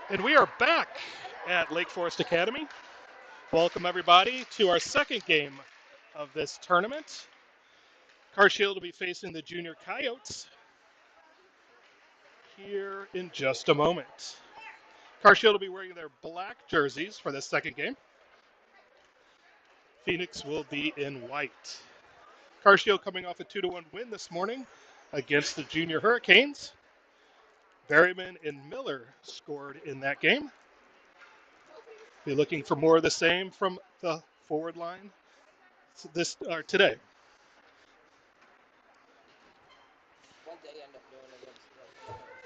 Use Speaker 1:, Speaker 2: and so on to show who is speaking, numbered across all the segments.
Speaker 1: And we are back at Lake Forest Academy. Welcome, everybody, to our second game of this tournament. Carshield will be facing the junior Coyotes here in just a moment. Carshield will be wearing their black jerseys for this second game. Phoenix will be in white. Carshield coming off a 2-1 win this morning against the junior Hurricanes. Berryman and Miller scored in that game. Be looking for more of the same from the forward line today.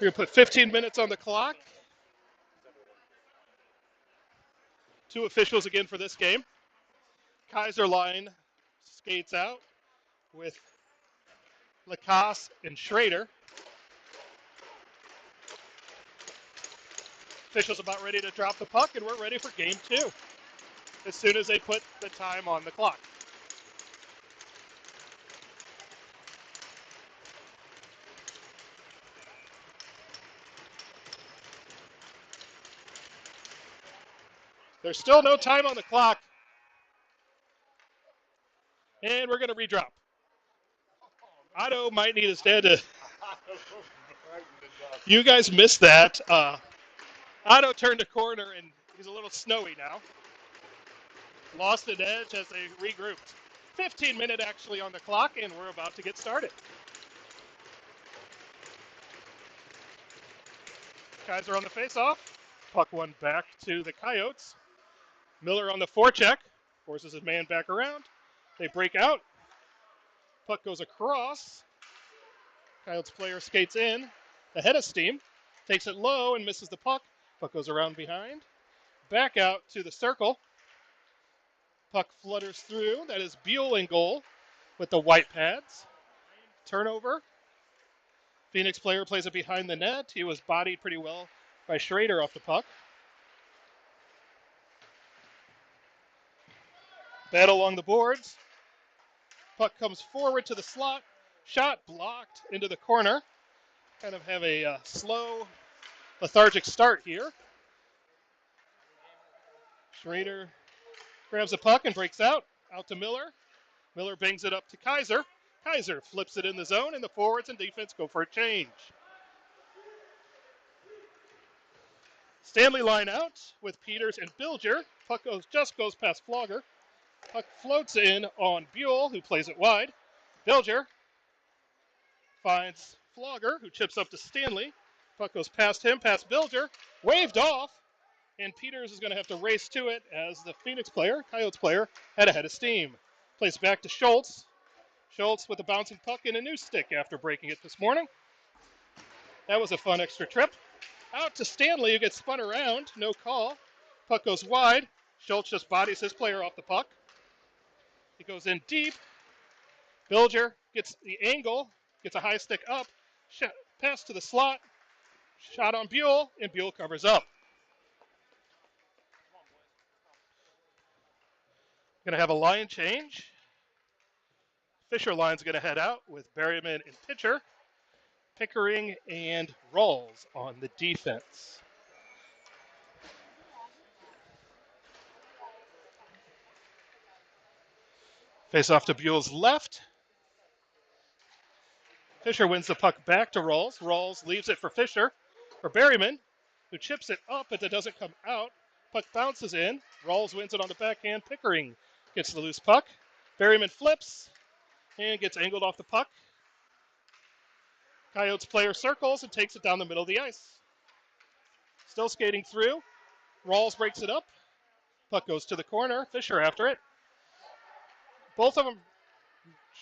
Speaker 1: We're going to put 15 minutes on the clock. Two officials again for this game. Kaiser line skates out with Lacasse and Schrader. Officials about ready to drop the puck, and we're ready for game two as soon as they put the time on the clock. There's still no time on the clock. And we're going to redrop. Otto might need his dad to... You guys missed that. Otto turned a corner, and he's a little snowy now. Lost an edge as they regrouped. 15-minute actually on the clock, and we're about to get started. Kaiser on the face-off. Puck one back to the Coyotes. Miller on the forecheck. Forces his man back around. They break out. Puck goes across. Coyotes player skates in. Ahead of steam. Takes it low and misses the puck. Puck goes around behind. Back out to the circle. Puck flutters through. That is Buell in goal with the white pads. Turnover. Phoenix player plays it behind the net. He was bodied pretty well by Schrader off the puck. Battle along the boards. Puck comes forward to the slot. Shot blocked into the corner. Kind of have a slow, lethargic start here. Schrader grabs the puck and breaks out to Miller. Miller bangs it up to Kaiser. Kaiser flips it in the zone, and the forwards and defense go for a change. Stanley line out with Peters and Bilger. Puck just goes past Flogger. Puck floats in on Buell, who plays it wide. Bilger finds Flogger, who chips up to Stanley. Puck goes past him, past Bilger. Waved off, and Peters is going to have to race to it as the Phoenix player, Coyotes player, had ahead of steam. Plays back to Schultz. Schultz with a bouncing puck and a new stick after breaking it this morning. That was a fun extra trip. Out to Stanley, who gets spun around. No call. Puck goes wide. Schultz just bodies his player off the puck. He goes in deep. Bilger gets the angle, gets a high stick up. Pass to the slot. Shot on Buell, and Buell covers up. Going to have a line change. Fisher line's going to head out with Berryman and pitcher. Pickering and Rawls on the defense. Face off to Buell's left. Fisher wins the puck back to Rawls. Rawls leaves it for Fisher, for Berryman, who chips it up, but it doesn't come out. Puck bounces in. Rawls wins it on the backhand. Pickering gets the loose puck. Berryman flips and gets angled off the puck. Coyotes player circles and takes it down the middle of the ice. Still skating through. Rawls breaks it up. Puck goes to the corner. Fisher after it. Both of them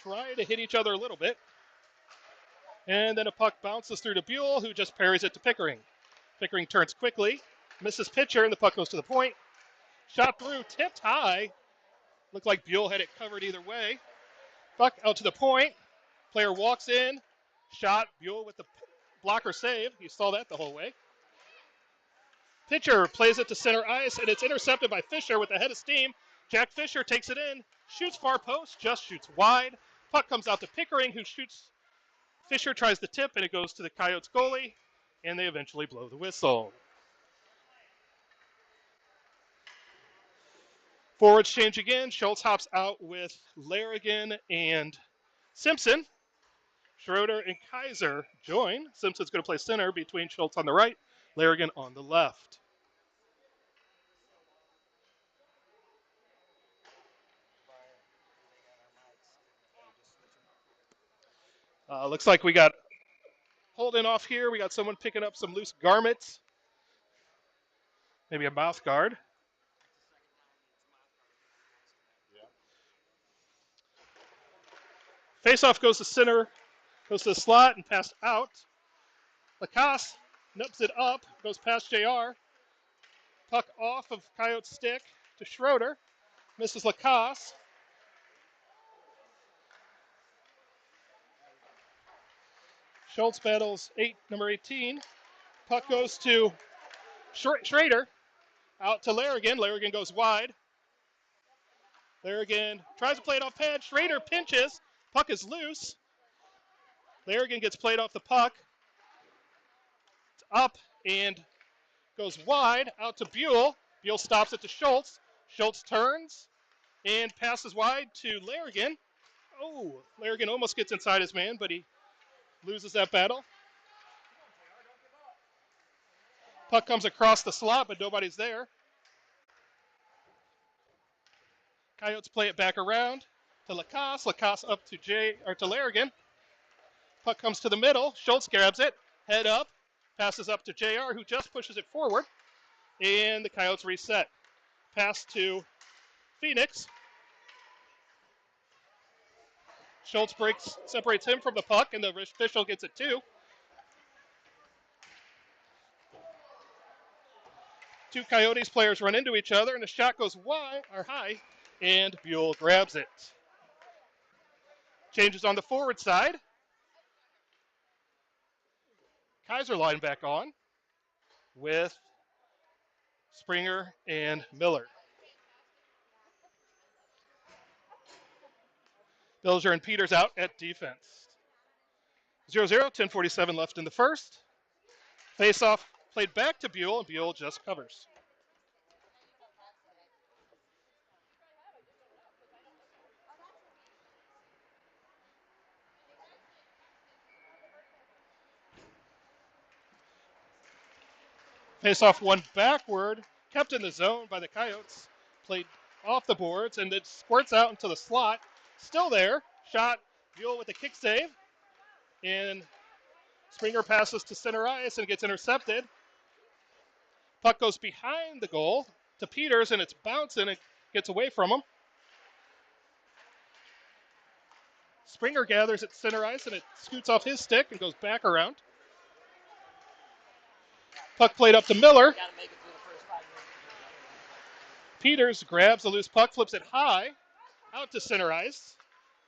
Speaker 1: try to hit each other a little bit. And then a puck bounces through to Buell, who just parries it to Pickering. Pickering turns quickly, misses pitcher, and the puck goes to the point. Shot through, tipped high. Looked like Buell had it covered either way. Puck out to the point. Player walks in. Shot, Buell with the blocker save. You saw that the whole way. Pitcher plays it to center ice, and it's intercepted by Fisher with a head of steam. Jack Fisher takes it in, shoots far post, just shoots wide. Puck comes out to Pickering, who shoots. Fisher tries the tip, and it goes to the Coyotes goalie, and they eventually blow the whistle. Forwards change again. Schultz hops out with Larrigan and Simpson. Schroeder and Kaiser join. Simpson's going to play center between Schultz on the right, Larrigan on the left. Looks like we got holding off here. We got someone picking up some loose garments. Maybe a mouth guard. Faceoff goes to center, goes to the slot and passed out. Lacasse nips it up, goes past JR. Puck off of Coyote's stick to Schroeder. Misses Lacasse. Schultz battles number 18. Puck goes to Schrader. Out to Larrigan. Larrigan goes wide. Larrigan tries to play it off pad. Schrader pinches. Puck is loose. Larrigan gets played off the puck. It's up and goes wide. Out to Buell. Buell stops it to Schultz. Schultz turns and passes wide to Larrigan. Oh, Larrigan almost gets inside his man, but he loses that battle. Puck comes across the slot, but nobody's there. Coyotes play it back around to Lacasse. Lacasse up to Larrigan. Puck comes to the middle. Schultz grabs it. Head up. Passes up to JR, who just pushes it forward. And the Coyotes reset. Pass to Phoenix. Schultz separates him from the puck, and the official gets it too. Two Coyotes players run into each other, and the shot goes wide or high, and Buell grabs it. Changes on the forward side. Kaiser line back on with Springer and Miller. Bilger and Peters out at defense. 0-0, 10:47 left in the first. Face-off played back to Buell, and Buell just covers. Face-off one backward, kept in the zone by the Coyotes. Played off the boards, and it squirts out into the slot. Still there. Shot, Buell with a kick save. And Springer passes to center ice and gets intercepted. Puck goes behind the goal to Peters, and it's bouncing. It gets away from him. Springer gathers at center ice, and it scoots off his stick and goes back around. Puck played up to Miller. Peters grabs the loose puck, flips it high, out to center ice.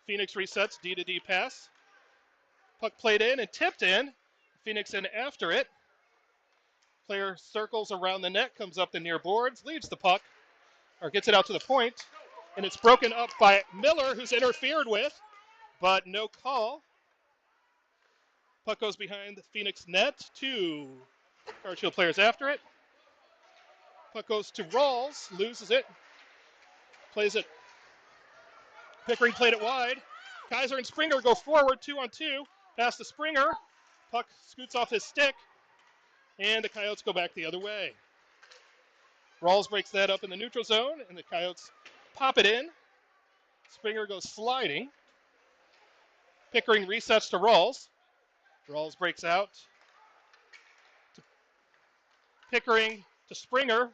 Speaker 1: Phoenix resets, D-to-D pass. Puck played in and tipped in. Phoenix in after it. Player circles around the net, comes up the near boards, leaves the puck, or gets it out to the point, and it's broken up by Miller, who's interfered with, but no call. Puck goes behind the Phoenix net. Two Carshield players after it. Puck goes to Rawls, loses it, plays it. Pickering played it wide. Kaiser and Springer go forward, 2-on-2. Pass to Springer. Puck scoots off his stick, and the Coyotes go back the other way. Rawls breaks that up in the neutral zone, and the Coyotes pop it in. Springer goes sliding. Pickering resets to Rawls. Rawls breaks out. Pickering to Springer.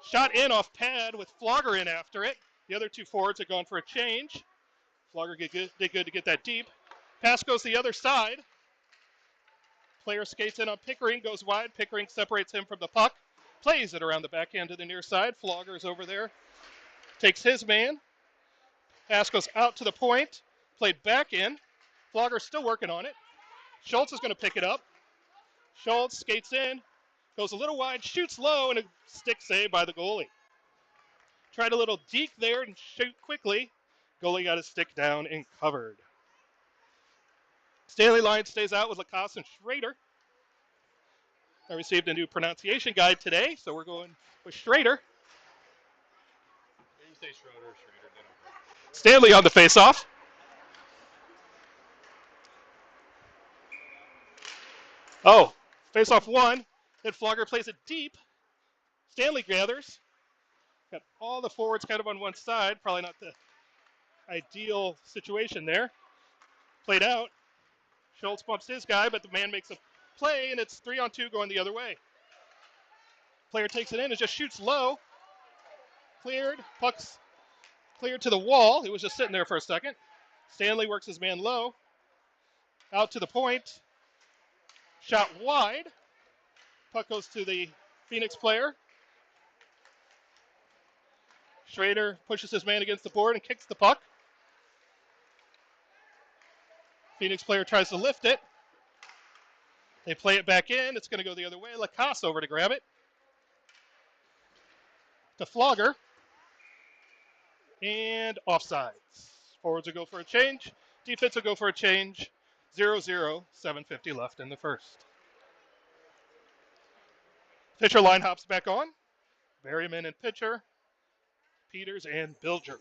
Speaker 1: Shot in off pad with Flogger in after it. The other two forwards are going for a change. Flogger did good to get that deep. Pass goes the other side. Player skates in on Pickering, goes wide. Pickering separates him from the puck. Plays it around the backhand to the near side. Flogger's over there. Takes his man. Pass goes out to the point. Played back in. Flogger's still working on it. Schultz is going to pick it up. Schultz skates in. Goes a little wide, shoots low, and a stick save by the goalie. Tried a little deke there and shoot quickly. Goalie got his stick down and covered. Stanley line stays out with Lacasse and Schrader. I received a new pronunciation guide today, so we're going with Schrader. Stanley on the faceoff. Oh, faceoff one. Then Flogger plays it deep. Stanley gathers. Got all the forwards kind of on one side. Probably not the ideal situation there. Played out. Schultz bumps his guy, but the man makes a play, and it's 3-on-2 going the other way. Player takes it in and just shoots low. Cleared. Puck's cleared to the wall. He was just sitting there for a second. Stanley works his man low. Out to the point. Shot wide. Puck goes to the Phoenix player. Schrader pushes his man against the board and kicks the puck. Phoenix player tries to lift it. They play it back in. It's going to go the other way. Lacasse over to grab it. To Flogger. And offsides. Forwards will go for a change. Defense will go for a change. 0-0, 7:50 left in the first. Pitcher line hops back on. Berryman and pitcher. Peters and Bilger.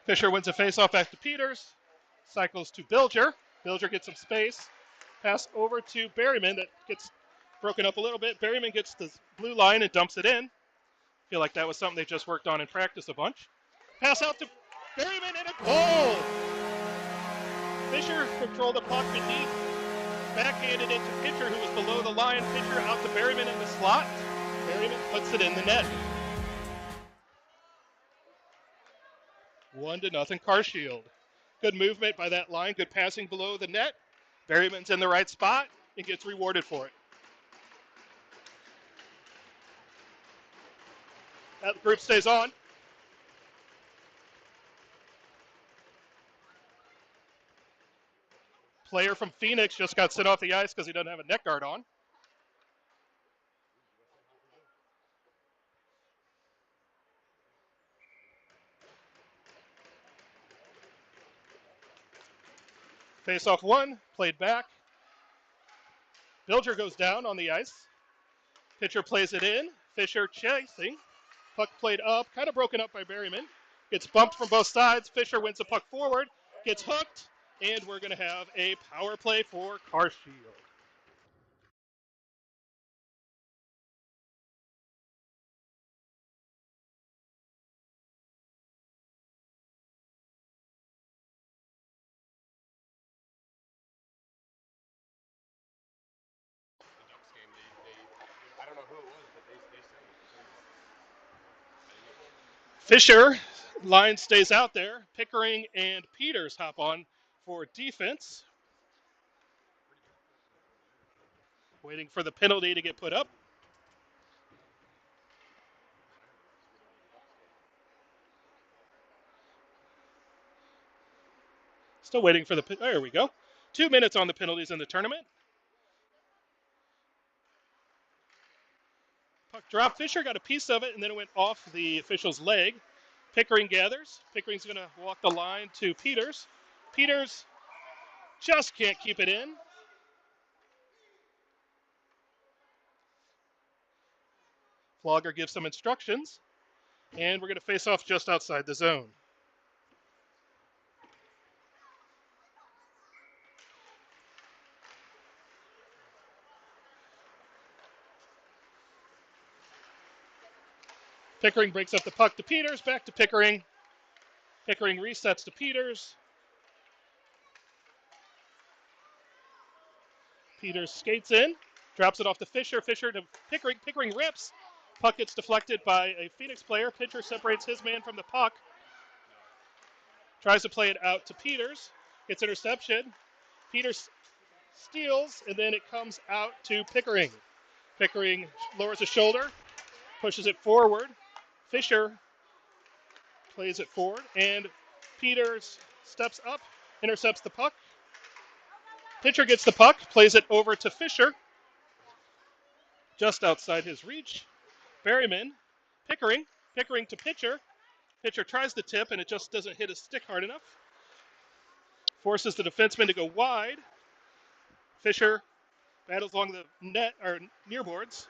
Speaker 1: Fisher wins a faceoff back to Peters. Cycles to Bilger. Bilger gets some space. Pass over to Berryman that gets broken up a little bit. Berryman gets the blue line and dumps it in. Feel like that was something they just worked on in practice a bunch. Pass out to Berryman and a goal! Fisher controlled the puck beneath. Backhanded it to pitcher who was below the line. Pitcher out to Berryman in the slot. Berryman puts it in the net. 1-0 Carshield. Good movement by that line. Good passing below the net. Berryman's in the right spot and gets rewarded for it. That group stays on. Player from Phoenix just got sent off the ice because he doesn't have a neck guard on. Face-off one, played back. Bilger goes down on the ice. Pitcher plays it in. Fisher chasing. Puck played up, kind of broken up by Berryman. Gets bumped from both sides. Fisher wins the puck forward, gets hooked, and we're going to have a power play for Carshield. Fisher, line stays out there. Pickering and Peters hop on for defense. Waiting for the penalty to get put up. Still waiting for the, there we go. 2 minutes on the penalties in the tournament. Puck drop. Fisher got a piece of it, and then it went off the official's leg. Pickering gathers. Pickering's going to walk the line to Peters. Peters just can't keep it in. Flogger gives some instructions, and we're going to face off just outside the zone. Pickering breaks up the puck to Peters, back to Pickering. Pickering resets to Peters. Peters skates in, drops it off to Fisher. Fisher to Pickering. Pickering rips. Puck gets deflected by a Phoenix player. Pitcher separates his man from the puck. Tries to play it out to Peters. Gets interception. Peters steals, and then it comes out to Pickering. Pickering lowers his shoulder, pushes it forward. Fisher plays it forward, and Peters steps up, intercepts the puck. Pitcher gets the puck, plays it over to Fisher, just outside his reach. Berryman, Pickering to Pitcher. Pitcher tries to tip, and it just doesn't hit his stick hard enough. Forces the defenseman to go wide. Fisher battles along the net or near boards.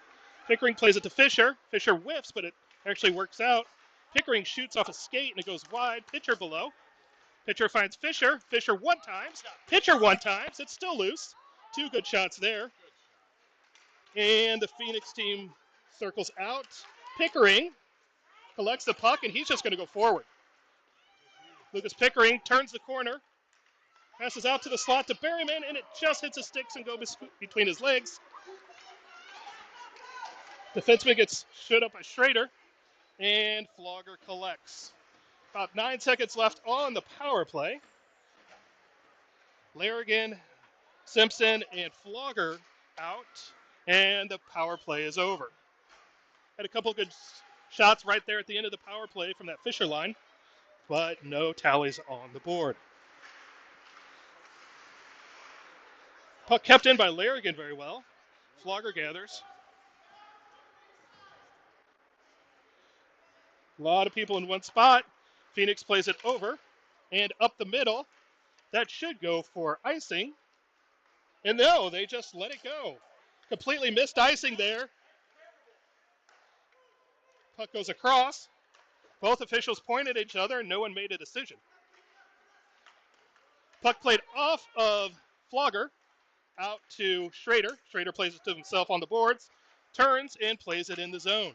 Speaker 1: Pickering plays it to Fisher. Fisher whiffs, but it actually works out. Pickering shoots off a skate and it goes wide. Pitcher below. Pitcher finds Fisher. Fisher one times. Pitcher one times. It's still loose. Two good shots there. And the Phoenix team circles out. Pickering collects the puck, and he's just going to go forward. Lucas Pickering turns the corner, passes out to the slot to Berryman, and it just hits his sticks and goes between his legs. Defenseman gets stood up by Schrader, and Flogger collects. About 9 seconds left on the power play. Larrigan, Simpson, and Flogger out, and the power play is over. Had a couple good shots right there at the end of the power play from that Fisher line, but no tallies on the board. Puck kept in by Larrigan very well. Flogger gathers. A lot of people in one spot. Phoenix plays it over and up the middle. That should go for icing. And no, they just let it go. Completely missed icing there. Puck goes across. Both officials pointed at each other and no one made a decision. Puck played off of Flogger out to Schrader. Schrader plays it to himself on the boards, turns and plays it in the zone.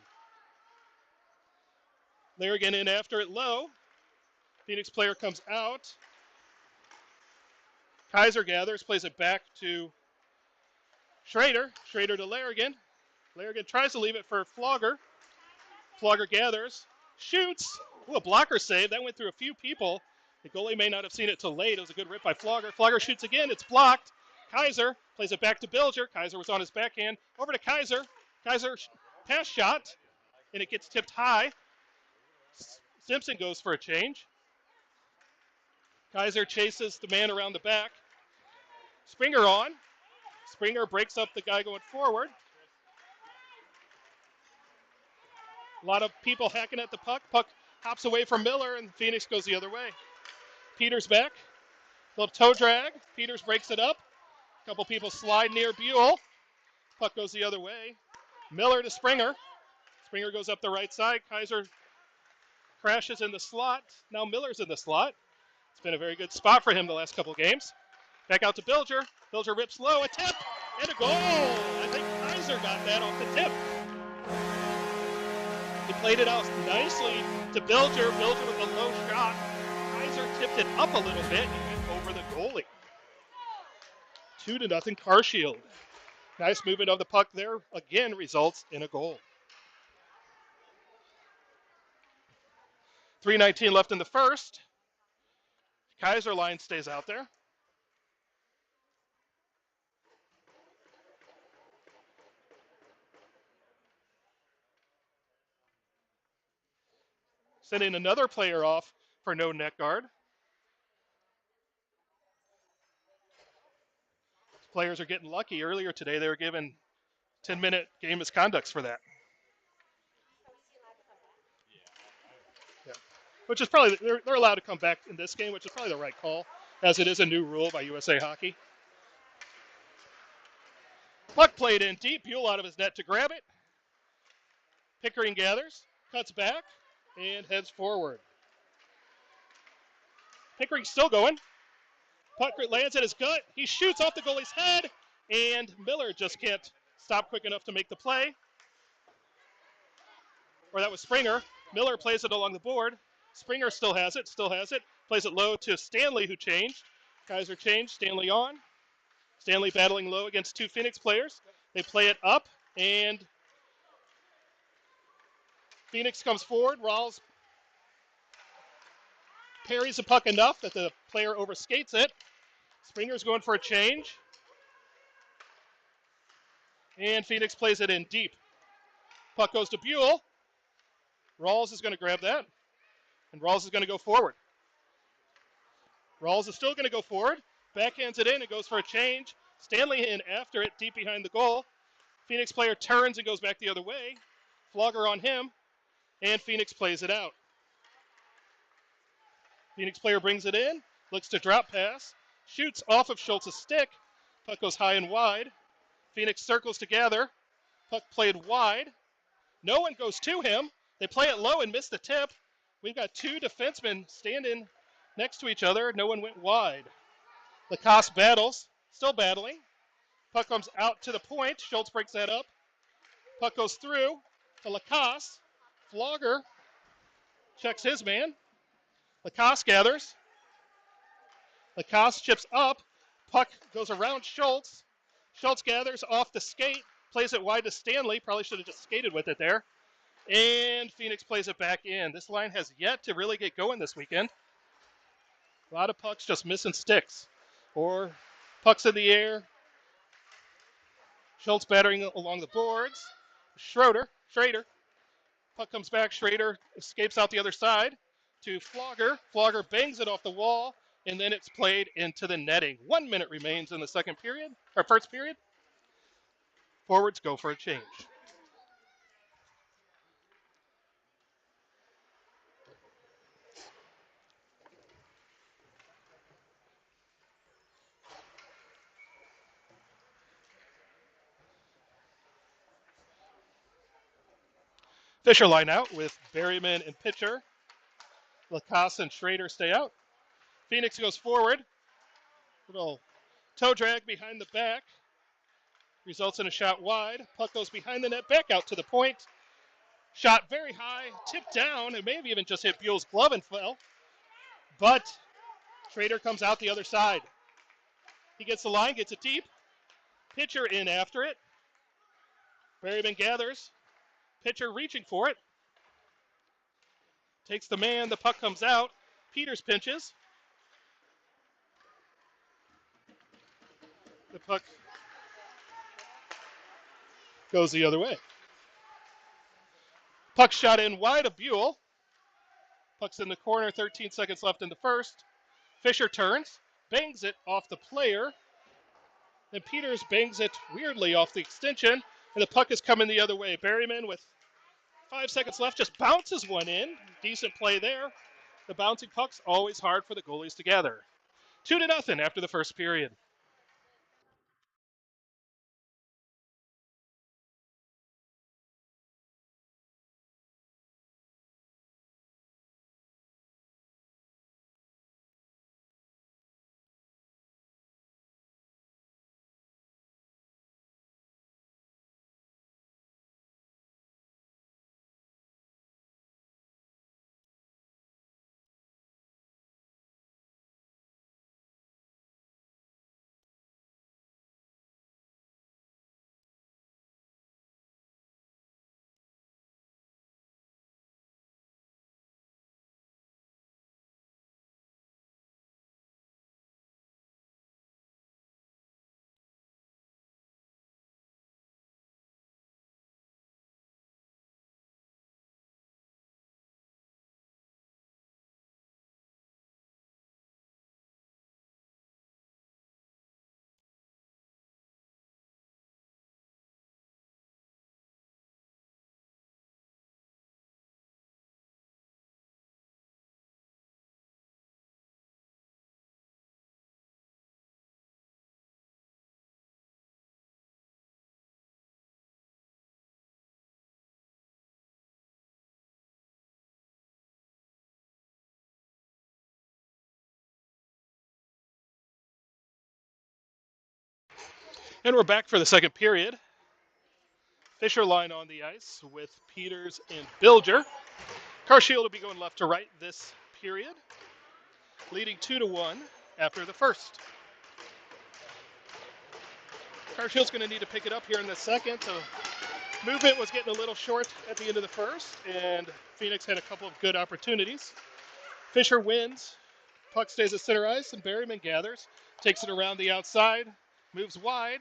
Speaker 1: Larrigan in after it low. Phoenix player comes out. Kaiser gathers, plays it back to Schrader. Schrader to Larrigan. Larrigan tries to leave it for Flogger. Flogger gathers, shoots. Ooh, a blocker save. That went through a few people. The goalie may not have seen it till late. It was a good rip by Flogger. Flogger shoots again. It's blocked. Kaiser plays it back to Bilger. Kaiser was on his backhand. Over to Kaiser. Kaiser pass shot, and it gets tipped high. Simpson goes for a change. Kaiser chases the man around the back. Springer on. Springer breaks up the guy going forward. A lot of people hacking at the puck. Puck hops away from Miller, and Phoenix goes the other way. Peters back. Little toe drag. Peters breaks it up. A couple people slide near Buell. Puck goes the other way. Miller to Springer. Springer goes up the right side. Kaiser crashes in the slot. Now Miller's in the slot. It's been a very good spot for him the last couple games. Back out to Bilger. Bilger rips low. A tip and a goal. I think Kaiser got that off the tip. He played it out nicely to Bilger. Bilger with a low shot. Kaiser tipped it up a little bit and went over the goalie. 2-0 Carshield. Nice movement of the puck there. Again, results in a goal. 3:19 left in the first. Kaiser line stays out there. Sending another player off for no net guard. Players are getting lucky. Earlier today, they were given 10-minute game misconducts for that. Yeah. Which is probably, they're allowed to come back in this game, which is probably the right call, as it is a new rule by USA Hockey. Puck played in deep. Buell out of his net to grab it. Pickering gathers, cuts back, and heads forward. Pickering still going. Puck lands at his gut. He shoots off the goalie's head, and Miller just can't stop quick enough to make the play. Or that was Springer. Miller plays it along the board. Springer still has it. Plays it low to Stanley, who changed. Kaiser changed. Stanley on. Stanley battling low against two Phoenix players. They play it up, and Phoenix comes forward. Rawls parries the puck enough that the player overskates it. Springer's going for a change. And Phoenix plays it in deep. Puck goes to Buell. Rawls is going to grab that. And Rawls is going to go forward. Rawls is still going to go forward. Backhands it in. It goes for a change. Stanley in after it, deep behind the goal. Phoenix player turns and goes back the other way. Flogger on him. And Phoenix plays it out. Phoenix player brings it in. Looks to drop pass. Shoots off of Schultz's stick. Puck goes high and wide. Phoenix circles to gather. Puck played wide. No one goes to him. They play it low and miss the tip. We've got two defensemen standing next to each other. No one went wide. Lacoste battles, still battling. Puck comes out to the point. Schultz breaks that up. Puck goes through to Lacoste. Flogger checks his man. Lacoste gathers. Lacoste chips up. Puck goes around Schultz. Schultz gathers off the skate. Plays it wide to Stanley. Probably should have just skated with it there. And Phoenix plays it back in. This line has yet to really get going this weekend. A lot of pucks just missing sticks. Or pucks in the air. Schultz battering along the boards. Schrader. Puck comes back. Schrader escapes out the other side to Flogger. Flogger bangs it off the wall, and then it's played into the netting. 1 minute remains in the first period. Forwards go for a change. Fisher line out with Berryman and pitcher. Lacoste and Schrader stay out. Phoenix goes forward. Little toe drag behind the back. Results in a shot wide. Puck goes behind the net, back out to the point. Shot very high, tipped down. It may have even just hit Buell's glove and fell. But Schrader comes out the other side. He gets the line, gets it deep. Pitcher in after it. Berryman gathers. Pitcher reaching for it. Takes the man. The puck comes out. Peters pinches. The puck goes the other way. Puck shot in wide of Buell. Puck's in the corner. 13 seconds left in the first. Fisher turns. Bangs it off the player. Then Peters bangs it weirdly off the extension. And the puck is coming the other way. Berryman with 5 seconds left just bounces one in. Decent play there. The bouncing puck's always hard for the goalies to gather. 2-0 after the first period. And we're back for the second period. Fisher line on the ice with Peters and Bilger. Carshield will be going left to right this period, leading 2-1 after the first. Carshield's going to need to pick it up here in the second. So movement was getting a little short at the end of the first, and Phoenix had a couple of good opportunities. Fisher wins. Puck stays at center ice, and Berryman gathers. Takes it around the outside. Moves wide.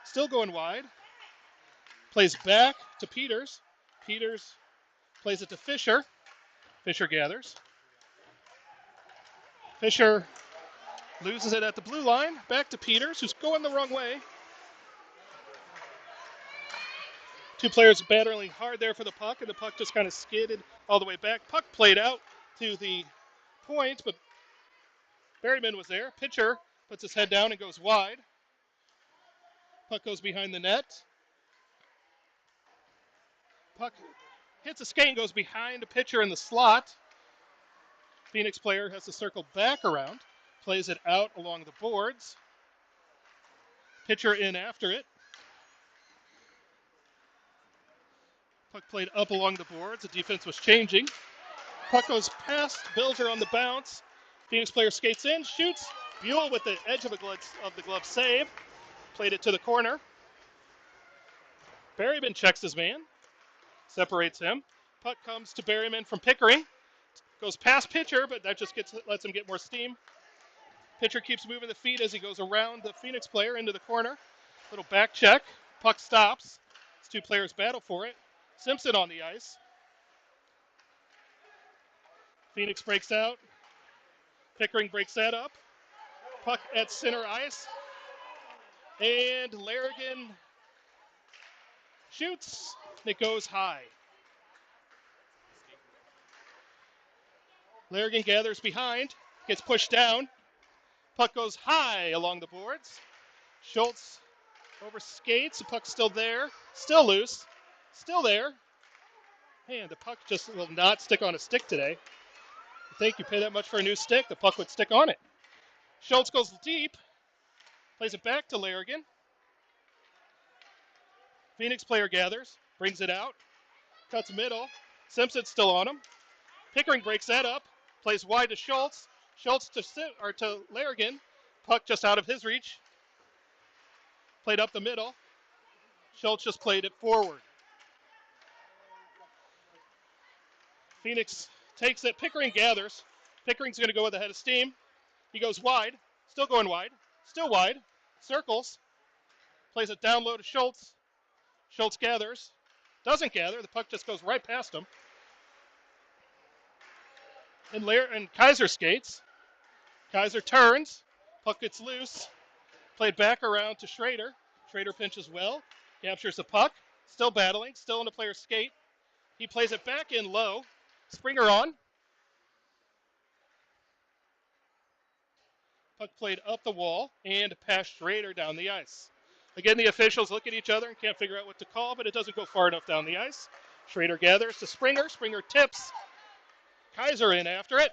Speaker 1: Still going wide. Plays back to Peters. Peters plays it to Fisher. Fisher gathers. Fisher loses it at the blue line. Back to Peters, who's going the wrong way. Two players battling hard there for the puck, and the puck just kind of skidded all the way back. Puck played out to the point, but Berryman was there. Pitcher puts his head down and goes wide. Puck goes behind the net. Puck hits a skate and goes behind a pitcher in the slot. Phoenix player has to circle back around. Plays it out along the boards. Pitcher in after it. Puck played up along the boards. The defense was changing. Puck goes past Bilger on the bounce. Phoenix player skates in, shoots. Buell with the edge of the glove save. Played it to the corner. Berryman checks his man. Separates him. Puck comes to Berryman from Pickering. Goes past pitcher, but that just lets him get more steam. Pitcher keeps moving the feet as he goes around the Phoenix player into the corner. Little back check. Puck stops. These two players battle for it. Simpson on the ice. Phoenix breaks out. Pickering breaks that up. Puck at center ice. And Larrigan shoots. It goes high. Larrigan gathers behind. Gets pushed down. Puck goes high along the boards. Schultz over skates. The puck's still there. Still loose. Still there. Man, the puck just will not stick on a stick today. You think you pay that much for a new stick, the puck would stick on it. Schultz goes deep. Plays it back to Larrigan. Phoenix player gathers. Brings it out. Cuts middle. Simpson's still on him. Pickering breaks that up. Plays wide to Schultz. Schultz to Larrigan. Puck just out of his reach. Played up the middle. Schultz just played it forward. Phoenix takes it. Pickering gathers. Pickering's going to go with a head of steam. He goes wide. Still going wide. Still wide. Circles. Plays it down low to Schultz. Schultz gathers. Doesn't gather. The puck just goes right past him. And Kaiser skates. Kaiser turns. Puck gets loose. Played back around to Schrader. Schrader pinches well. Captures the puck. Still battling. Still in the player's skate. He plays it back in low. Springer on. Puck played up the wall and past Schrader down the ice. Again, the officials look at each other and can't figure out what to call, but it doesn't go far enough down the ice. Schrader gathers to Springer. Springer tips. Kaiser in after it.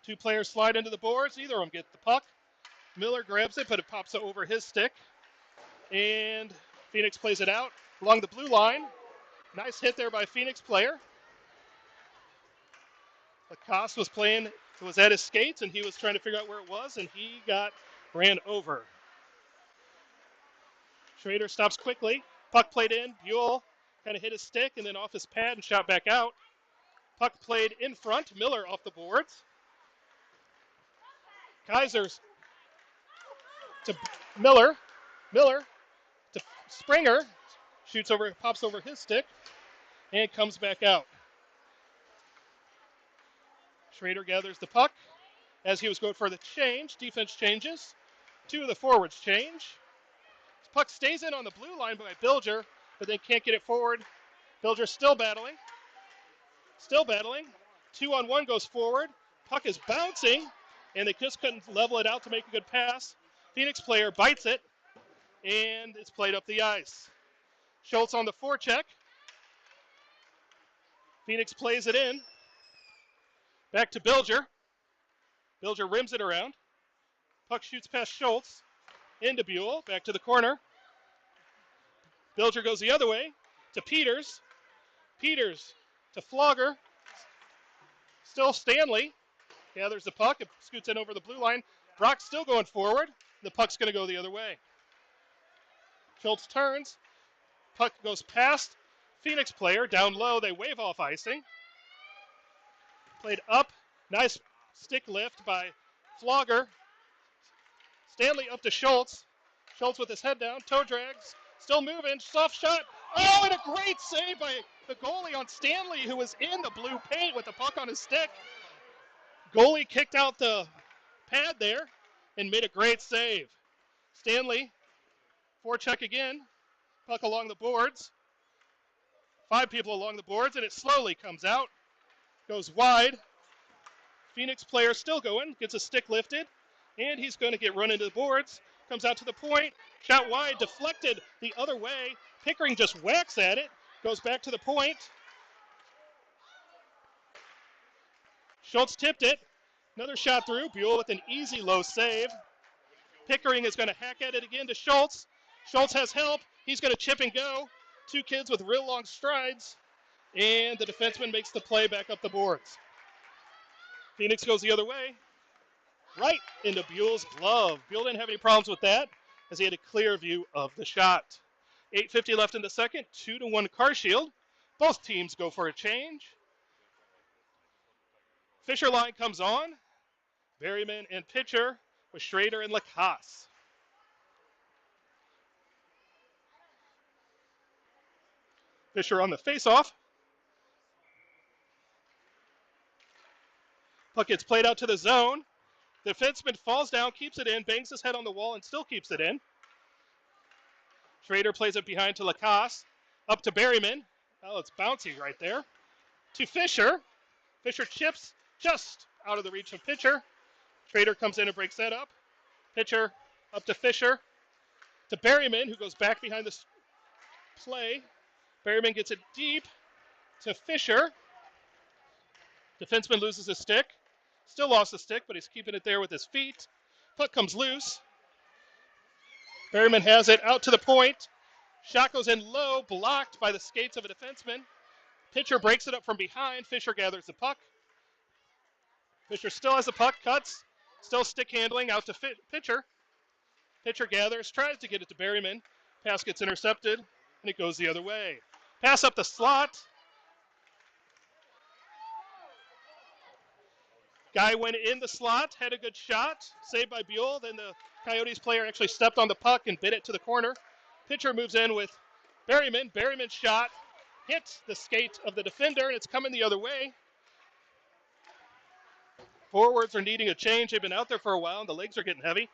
Speaker 1: Two players slide into the boards. Either of them get the puck. Miller grabs it, but it pops over his stick. And Phoenix plays it out along the blue line. Nice hit there by Phoenix player. Lacoste was at his skates, and he was trying to figure out where it was, and he got ran over. Schrader stops quickly. Puck played in. Buell kind of hit his stick and then off his pad and shot back out. Puck played in front. Miller off the boards. Kaiser's to Miller. Miller to Springer. Shoots over, pops over his stick, and comes back out. Schrader gathers the puck. As he was going for the change, defense changes. Two of the forwards change. The puck stays in on the blue line by Bilger, but they can't get it forward. Bilger still battling. Still battling. 2-on-1 goes forward. Puck is bouncing, and they just couldn't level it out to make a good pass. Phoenix player bites it, and it's played up the ice. Schultz on the forecheck. Phoenix plays it in. Back to Bilger. Bilger rims it around. Puck shoots past Schultz. Into Buell. Back to the corner. Bilger goes the other way to Peters. Peters to Flogger. Still Stanley. Gathers the puck and scoots in over the blue line. Brock's still going forward. The puck's going to go the other way. Schultz turns. Puck goes past Phoenix player. Down low, they wave off icing. Played up. Nice stick lift by Flogger. Stanley up to Schultz. Schultz with his head down. Toe drags. Still moving. Soft shot. Oh, and a great save by the goalie on Stanley, who was in the blue paint with the puck on his stick. Goalie kicked out the pad there and made a great save. Stanley, forecheck again. Puck along the boards. 5 people along the boards, and it slowly comes out. Goes wide. Phoenix player still going. Gets a stick lifted. and he's going to get run into the boards. Comes out to the point, shot wide, deflected the other way. Pickering just whacks at it, goes back to the point. Schultz tipped it. Another shot through. Buell with an easy low save. Pickering is going to hack at it again to Schultz. Schultz has help. He's going to chip and go. Two kids with real long strides. And the defenseman makes the play back up the boards. Phoenix goes the other way. Right into Buell's glove. Buell didn't have any problems with that as he had a clear view of the shot. 8:50 left in the second. 2-1 Carshield. Both teams go for a change. Fisher line comes on. Berryman and pitcher with Schrader and Lacasse. Fisher on the faceoff. Puck gets played out to the zone. The defenseman falls down, keeps it in, bangs his head on the wall, and still keeps it in. Schrader plays it behind to Lacasse. Up to Berryman. Oh, it's bouncy right there. To Fisher. Fisher chips just out of the reach of pitcher. Schrader comes in and breaks that up. Pitcher up to Fisher. To Berryman, who goes back behind the play. Berryman gets it deep to Fisher. Defenseman loses his stick. Still lost the stick, but he's keeping it there with his feet. Puck comes loose. Berryman has it out to the point. Shot goes in low, blocked by the skates of a defenseman. Pitcher breaks it up from behind. Fisher gathers the puck. Fisher still has the puck, cuts. Still stick handling out to pitcher. Pitcher gathers, tries to get it to Berryman. Pass gets intercepted, and it goes the other way. Pass up the slot. Guy went in the slot, had a good shot, saved by Buell. Then the Coyotes player actually stepped on the puck and bit it to the corner. Pitcher moves in with Berryman. Berryman's shot hit the skate of the defender, and it's coming the other way. Forwards are needing a change. They've been out there for a while, and the legs are getting heavy.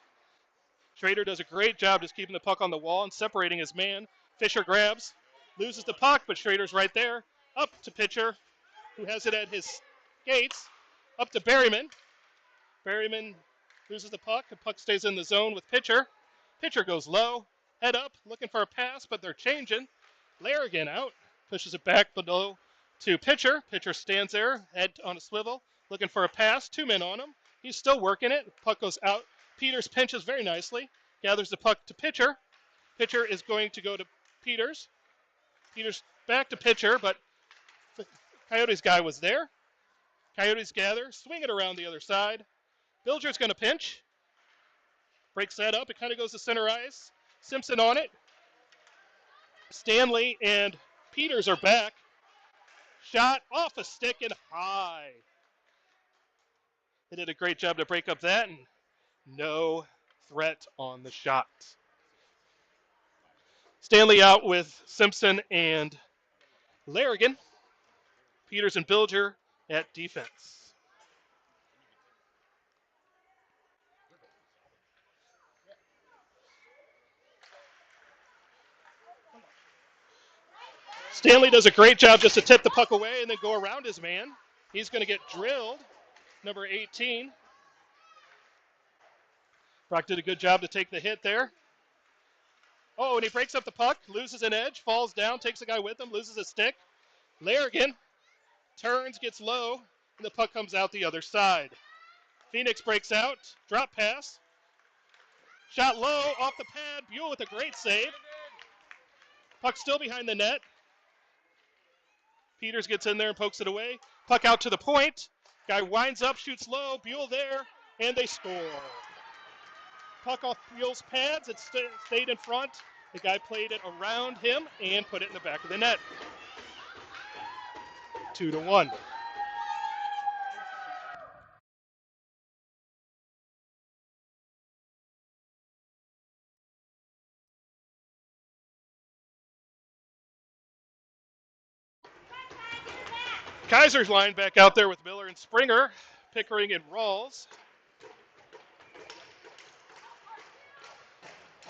Speaker 1: Schrader does a great job just keeping the puck on the wall and separating his man. Fisher grabs, loses the puck, but Schrader's right there. Up to pitcher, who has it at his skates. Up to Berryman. Berryman loses the puck. The puck stays in the zone with pitcher. Pitcher goes low, head up, looking for a pass, but they're changing. Larrigan out, pushes it back below to pitcher. Pitcher stands there, head on a swivel, looking for a pass. 2 men on him. He's still working it. Puck goes out. Peters pinches very nicely, gathers the puck to pitcher. Pitcher is going to go to Peters. Peters back to pitcher, but the Coyotes guy was there. Coyotes gather, swing it around the other side. Bilger's going to pinch. Breaks that up. It kind of goes to center ice. Simpson on it. Stanley and Peters are back. Shot off a stick and high. They did a great job to break up that, and no threat on the shot. Stanley out with Simpson and Larrigan. Peters and Bilger at defense. Stanley does a great job just to tip the puck away and then go around his man. He's going to get drilled. Number 18. Brock did a good job to take the hit there. Oh, and he breaks up the puck, loses an edge, falls down, takes a guy with him, loses a stick. Larrigan turns, gets low, and the puck comes out the other side. Phoenix breaks out, drop pass. Shot low, off the pad. Buell with a great save. Puck still behind the net. Peters gets in there and pokes it away. Puck out to the point. Guy winds up, shoots low. Buell there, and they score. Puck off Buell's pads. It stayed in front. The guy played it around him and put it in the back of the net. 2-1. Kaiser's line back out there with Miller and Springer, Pickering and Rawls.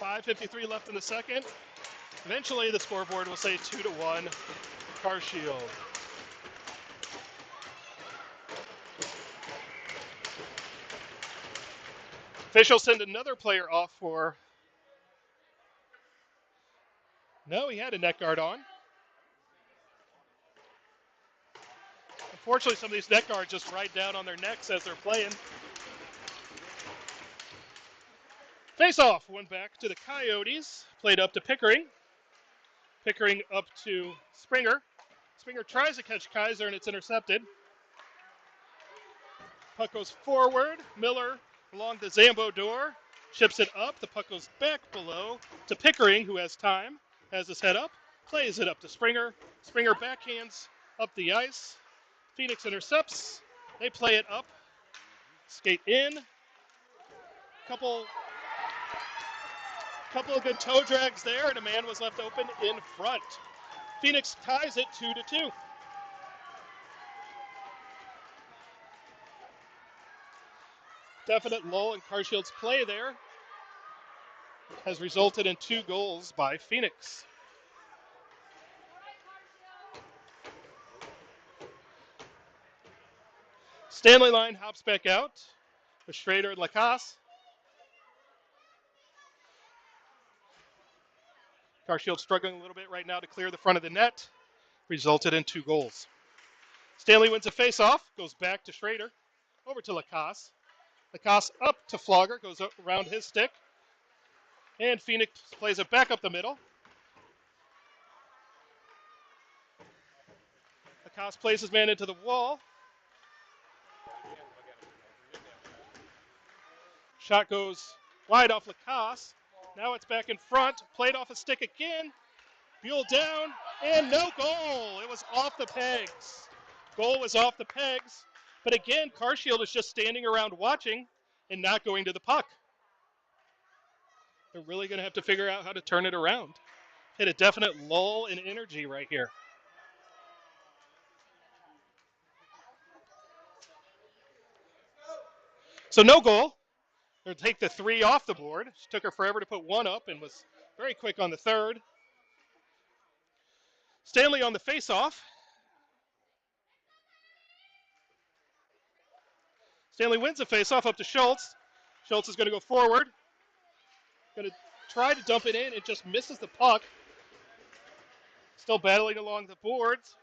Speaker 1: 5:53 left in the second. Eventually the scoreboard will say 2-1 Carshield. Officials send another player off for... No, he had a net guard on. Unfortunately, some of these net guards just ride down on their necks as they're playing. Face-off, went back to the Coyotes. Played up to Pickering. Pickering up to Springer. Springer tries to catch Kaiser, and it's intercepted. Puck goes forward. Miller along the Zambo door. Chips it up. The puck goes back below to Pickering, who has time. Has his head up. Plays it up to Springer. Springer backhands up the ice. Phoenix intercepts. They play it up. Skate in. Couple of good toe drags there, and a man was left open in front. Phoenix ties it 2-2. Definite lull in Carshield's play there has resulted in 2 goals by Phoenix. Stanley line hops back out with Schrader and Lacasse. Carshield struggling a little bit right now to clear the front of the net. Resulted in 2 goals. Stanley wins a faceoff, goes back to Schrader, over to Lacasse. Lacasse up to Flogger, goes up around his stick. And Phoenix plays it back up the middle. Lacasse plays his man into the wall. Shot goes wide off Lacasse. Now it's back in front. Played off a stick again. Buell down, and no goal. It was off the pegs. Goal was off the pegs. But again, Carshield is just standing around watching and not going to the puck. They're really going to have to figure out how to turn it around. Hit a definite lull in energy right here. So no goal. They'll take the 3 off the board. It took her forever to put 1 up and was very quick on the third. Stanley on the face-off. Stanley wins the face-off up to Schultz. Schultz is going to go forward. Going to try to dump it in. It just misses the puck. Still battling along the boards.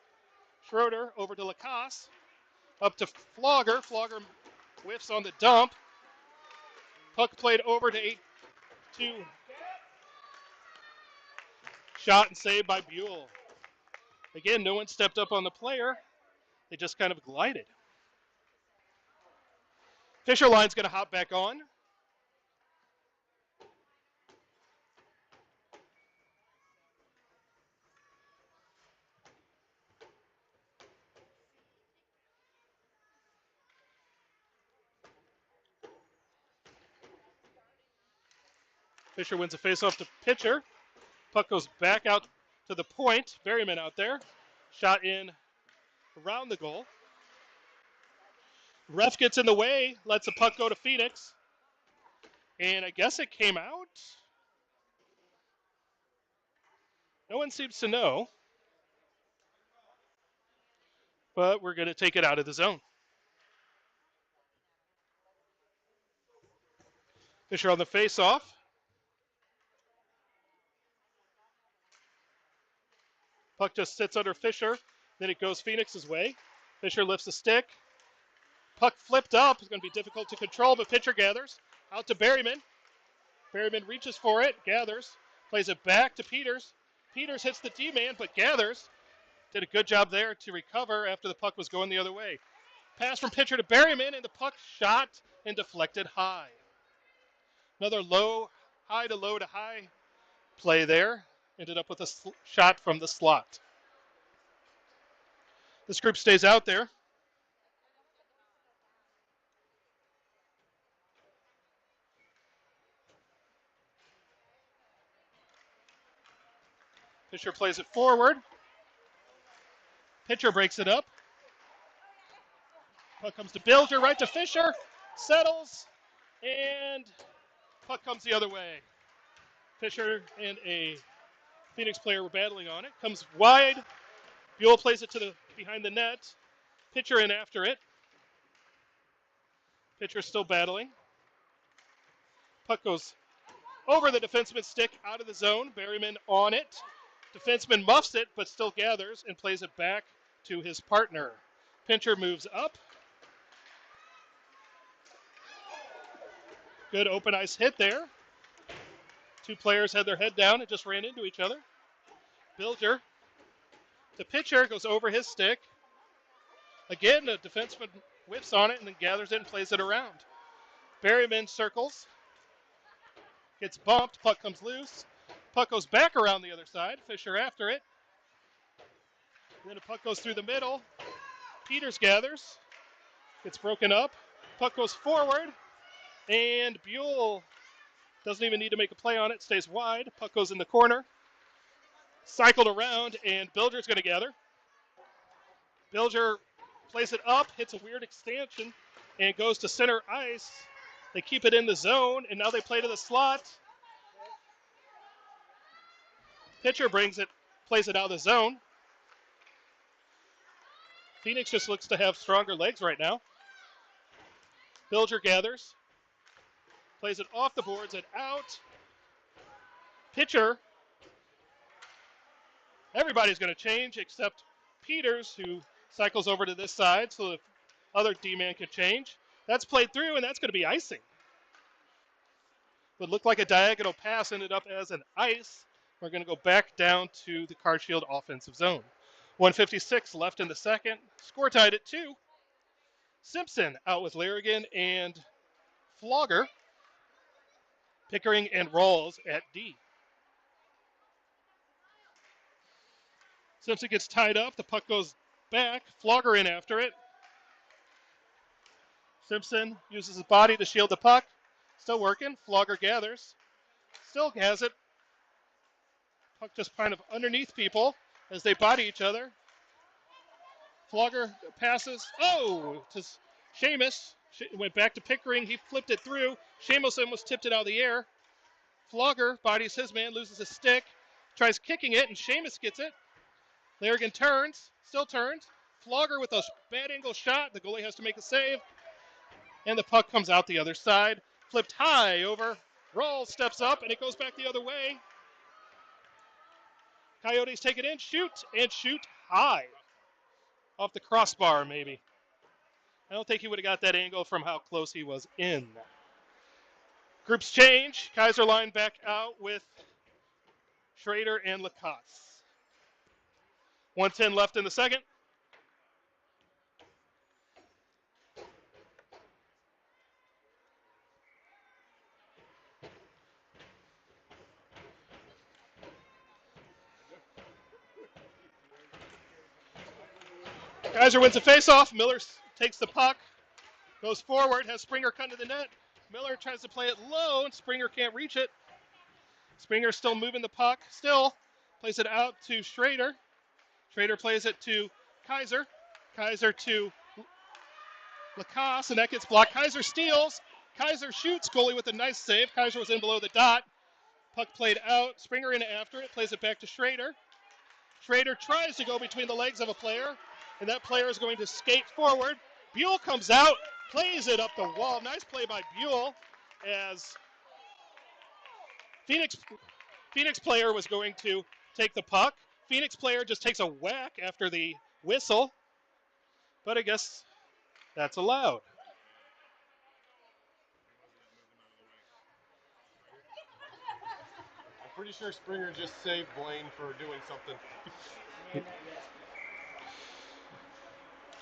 Speaker 1: Schroeder over to Lacasse. Up to Flogger. Flogger whiffs on the dump. Puck played over to 8-2. Shot and saved by Buell. Again, no one stepped up on the player. They just kind of glided. Fisher line's going to hop back on. Fisher wins a faceoff to pitcher. Puck goes back out to the point. Berryman out there. Shot in around the goal. Ref gets in the way, lets the puck go to Phoenix. And I guess it came out. No one seems to know. But we're going to take it out of the zone. Fisher on the faceoff. Puck just sits under Fisher. Then it goes Phoenix's way. Fisher lifts the stick. Puck flipped up. It's going to be difficult to control, but pitcher gathers. Out to Berryman. Berryman reaches for it, gathers, plays it back to Peters. Peters hits the D-man, but gathers. Did a good job there to recover after the puck was going the other way. Pass from pitcher to Berryman, and the puck shot and deflected high. Another high to low to high play there. Ended up with a shot from the slot. This group stays out there. Fisher plays it forward. Pitcher breaks it up. Puck comes to Bilger, right to Fisher. Settles, and puck comes the other way. Fisher and a Phoenix player were battling on it. Comes wide. Buell plays it to behind the net. Pitcher in after it. Pitcher still battling. Puck goes over the defenseman's stick out of the zone. Berryman on it. Defenseman muffs it, but still gathers and plays it back to his partner. Pincher moves up. Good open ice hit there. Two players had their head down and just ran into each other. Bilger, the pitcher, goes over his stick. Again, the defenseman whiffs on it and then gathers it and plays it around. Berryman circles, gets bumped, puck comes loose. Puck goes back around the other side. Fisher after it. Then the puck goes through the middle. Peters gathers, gets broken up. Puck goes forward, and Buell doesn't even need to make a play on it, stays wide. Puck goes in the corner. Cycled around, and Bilger's going to gather. Bilger plays it up, hits a weird extension, and goes to center ice. They keep it in the zone, and now they play to the slot. Pitcher brings it, plays it out of the zone. Phoenix just looks to have stronger legs right now. Bilger gathers, plays it off the boards and out. Pitcher, everybody's going to change except Peters, who cycles over to this side so the other D-man can change. That's played through, and that's going to be icing. What looked like a diagonal pass ended up as an ice. We're going to go back down to the Carshield offensive zone. 1:56 left in the second. Score tied at 2. Simpson out with Larrigan and Flogger. Pickering and Rawls at D. Simpson gets tied up. The puck goes back. Flogger in after it. Simpson uses his body to shield the puck. Still working. Flogger gathers. Still has it. Puck just kind of underneath people as they body each other. Flogger passes. Oh, to Seamus. Went back to Pickering. He flipped it through. Seamus almost tipped it out of the air. Flogger bodies his man, loses his stick. Tries kicking it, and Seamus gets it. Larrigan turns. Still turns. Flogger with a bad angle shot. The goalie has to make a save. And the puck comes out the other side. Flipped high over. Rawls steps up, and it goes back the other way. Coyotes take it in, shoot, and shoot high. Off the crossbar, maybe. I don't think he would have got that angle from how close he was in. Groups change. Kaiser line back out with Schrader and Lacoste. 1:10 left in the second. Kaiser wins the faceoff. Miller takes the puck, goes forward, has Springer cut to the net. Miller tries to play it low, and Springer can't reach it. Springer still moving the puck, still plays it out to Schrader. Schrader plays it to Kaiser. Kaiser to Lacoste, and that gets blocked. Kaiser steals. Kaiser shoots. Goalie with a nice save. Kaiser was in below the dot. Puck played out. Springer in after it. Plays it back to Schrader. Schrader tries to go between the legs of a player, and that player is going to skate forward. Buell comes out, plays it up the wall. Nice play by Buell as Phoenix player was going to take the puck. Phoenix player just takes a whack after the whistle, but I guess that's allowed.
Speaker 2: I'm pretty sure Springer just saved Blaine for doing something.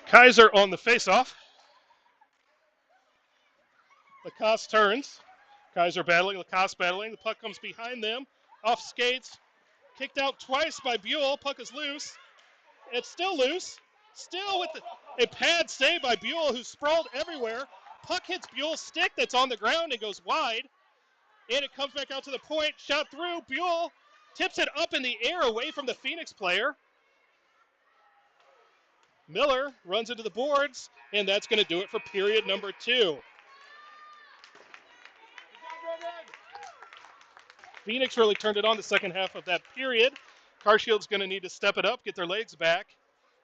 Speaker 1: Kaiser on the faceoff. Lacoste turns. Kaiser battling, Lacoste battling. The puck comes behind them. Off skates. Kicked out twice by Buell. Puck is loose. It's still loose. Still with a pad save by Buell, who's sprawled everywhere. Puck hits Buell's stick that's on the ground and goes wide. And it comes back out to the point. Shot through. Buell tips it up in the air away from the Phoenix player. Miller runs into the boards, and that's going to do it for period number 2. Phoenix really turned it on the second half of that period. Carshield's going to need to step it up, get their legs back,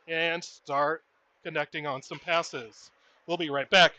Speaker 1: and start connecting on some passes. We'll be right back.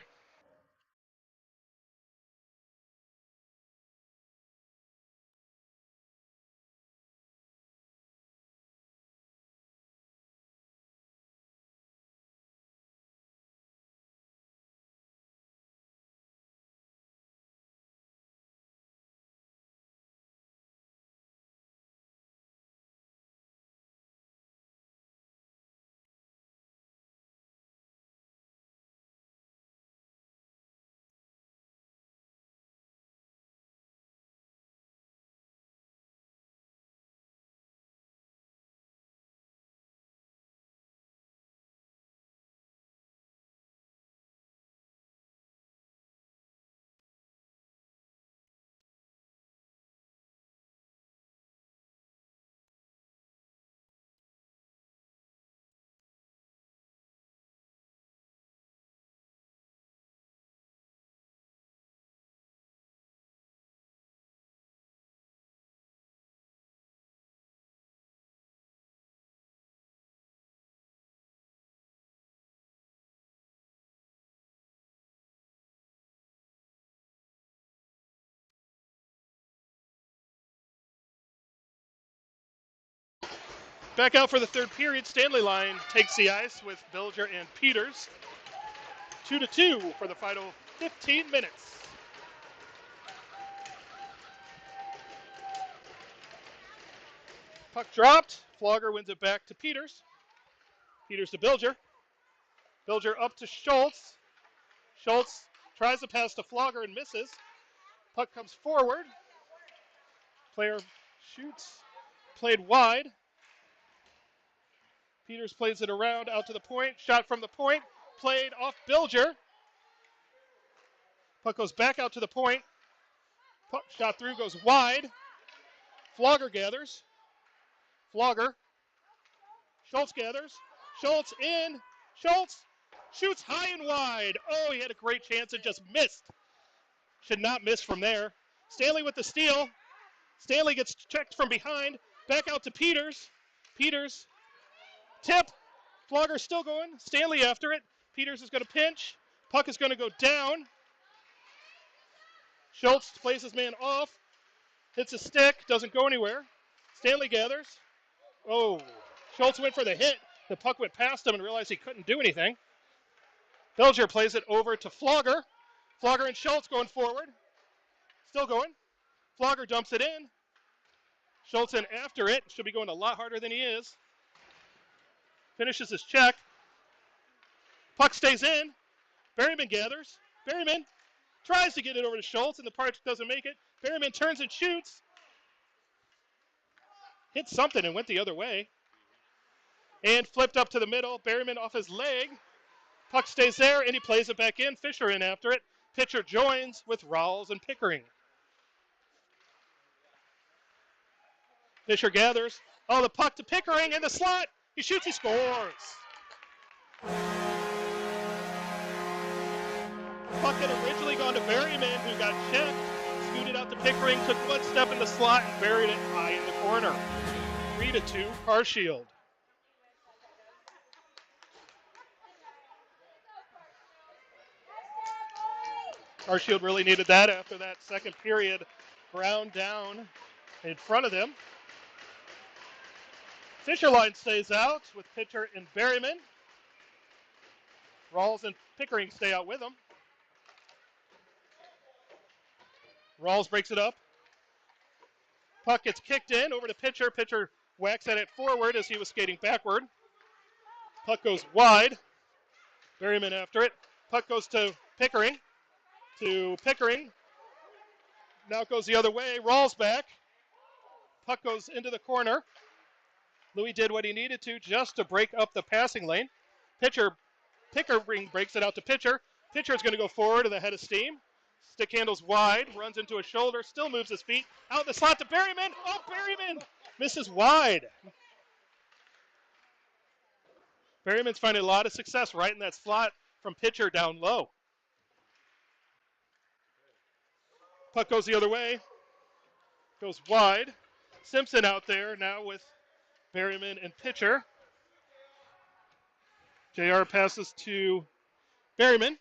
Speaker 1: Back out for the third period. Stanley line takes the ice with Bilger and Peters. 2-2 for the final 15 minutes. Puck dropped. Flogger wins it back to Peters. Peters to Bilger. Bilger up to Schultz. Schultz tries to pass to Flogger and misses. Puck comes forward. Player shoots. Played wide. Peters plays it around out to the point. Shot from the point. Played off Bilger. Puck goes back out to the point. Puck shot through, goes wide. Flogger gathers. Flogger. Schultz gathers. Schultz in. Schultz shoots high and wide. Oh, he had a great chance and just missed. Should not miss from there. Stanley with the steal. Stanley gets checked from behind. Back out to Peters. Peters. Tip. Flogger still going. Stanley after it. Peters is going to pinch. Puck is going to go down. Schultz plays his man off. Hits a stick. Doesn't go anywhere. Stanley gathers. Oh. Schultz went for the hit. The puck went past him and realized he couldn't do anything. Bilger plays it over to Flogger. Flogger and Schultz going forward. Still going. Flogger dumps it in. Schultz in after it. Should be going a lot harder than he is. Finishes his check. Puck stays in. Berryman gathers. Berryman tries to get it over to Schultz, and the puck doesn't make it. Berryman turns and shoots. Hit something and went the other way. And flipped up to the middle. Berryman off his leg. Puck stays there, and he plays it back in. Fisher in after it. Pitcher joins with Rawls and Pickering. Fisher gathers. Oh, the puck to Pickering in the slot. He shoots, he scores. Puck had originally gone to Berryman, who got checked. Scooted out to Pickering, took one step in the slot, and buried it high in the corner. 3-2, Carshield. Carshield really needed that after that second period. Brown down in front of them. Fisher line stays out with Pitcher and Berryman. Rawls and Pickering stay out with him. Rawls breaks it up. Puck gets kicked in over to Pitcher. Pitcher whacks at it forward as he was skating backward. Puck goes wide. Berryman after it. Puck goes to Pickering. Now it goes the other way. Rawls back. Puck goes into the corner. Louis did what he needed to just to break up the passing lane. Pickering breaks it out to Pitcher. Pitcher's going to go forward to the head of steam. Stick handles wide, runs into a shoulder, still moves his feet. Out in the slot to Berryman. Oh, Berryman misses wide. Berryman's finding a lot of success right in that slot from Pitcher down low. Puck goes the other way. Goes wide. Simpson out there now with Berryman and Pitcher. JR passes to Berryman.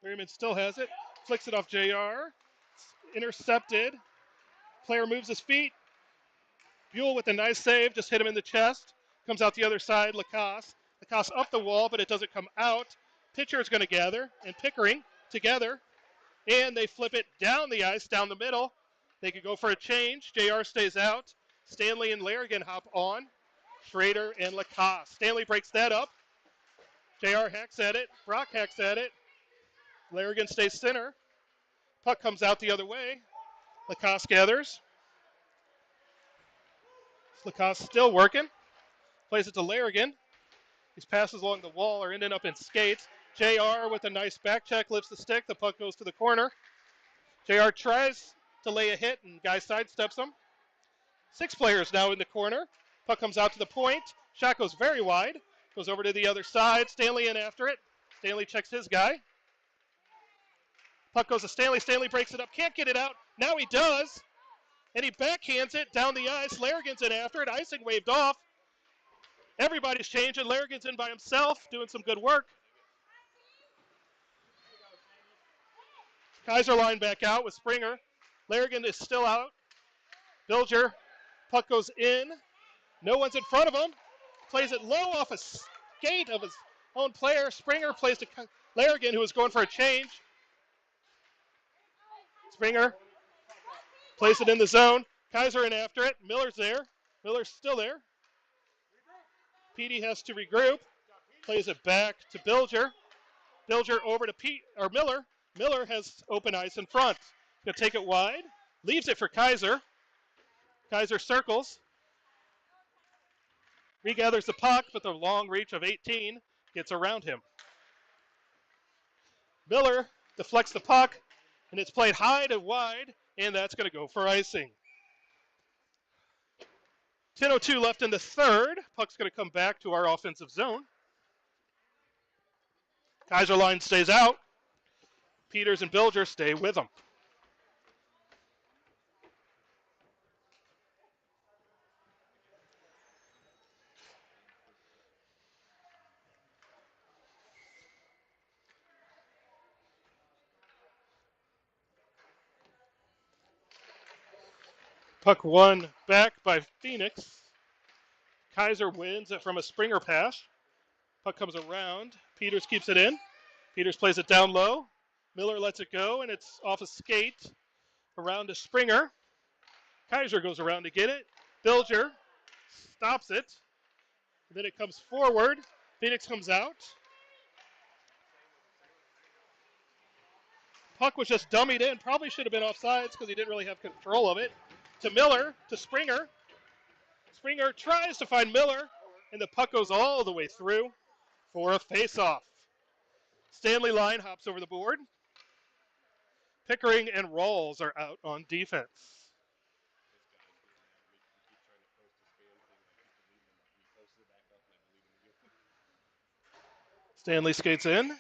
Speaker 1: Berryman still has it. Flicks it off JR. Intercepted. Player moves his feet. Buell with a nice save. Just hit him in the chest. Comes out the other side. Lacoste. Lacoste up the wall, but it doesn't come out. Pitcher is going to gather. And Pickering together. And they flip it down the ice, down the middle. They could go for a change. JR stays out. Stanley and Larrigan hop on. Schrader and Lacoste. Stanley breaks that up. JR hacks at it. Brock hacks at it. Larrigan stays center. Puck comes out the other way. Lacoste gathers. Lacoste still working. Plays it to Larrigan. These passes along the wall are ending up in skates. JR with a nice back check lifts the stick. The puck goes to the corner. JR tries to lay a hit and guy sidesteps him. 6 players now in the corner. Puck comes out to the point. Shot goes very wide. Goes over to the other side. Stanley in after it. Stanley checks his guy. Puck goes to Stanley. Stanley breaks it up. Can't get it out. Now he does. And he backhands it down the ice. Larrigan's in after it. Icing waved off. Everybody's changing. Larrigan's in by himself, doing some good work. Kaiser line back out with Springer. Larrigan is still out. Bilger. Puck goes in. No one's in front of him. Plays it low off a skate of his own player. Springer plays to Larrigan, who was going for a change. Springer plays it in the zone. Kaiser in after it. Miller's there. Miller's still there. Petey has to regroup. Plays it back to Bilger. Bilger over to Miller. Miller has open ice in front. Gonna take it wide. Leaves it for Kaiser. Kaiser circles. Regathers the puck, but the long reach of 18 gets around him. Miller deflects the puck, and it's played high to wide, and that's going to go for icing. 10:02 left in the third. Puck's going to come back to our offensive zone. Kaiser line stays out. Peters and Bilger stay with them. Puck won back by Phoenix. Kaiser wins it from a Springer pass. Puck comes around. Peters keeps it in. Peters plays it down low. Miller lets it go, and it's off a skate around to Springer. Kaiser goes around to get it. Bilger stops it. Then it comes forward. Phoenix comes out. Puck was just dummied in. Probably should have been offsides because he didn't really have control of it. To Miller, to Springer. Springer tries to find Miller, and the puck goes all the way through for a face-off. Stanley line hops over the board. Pickering and Rawls are out on defense. Stanley skates in.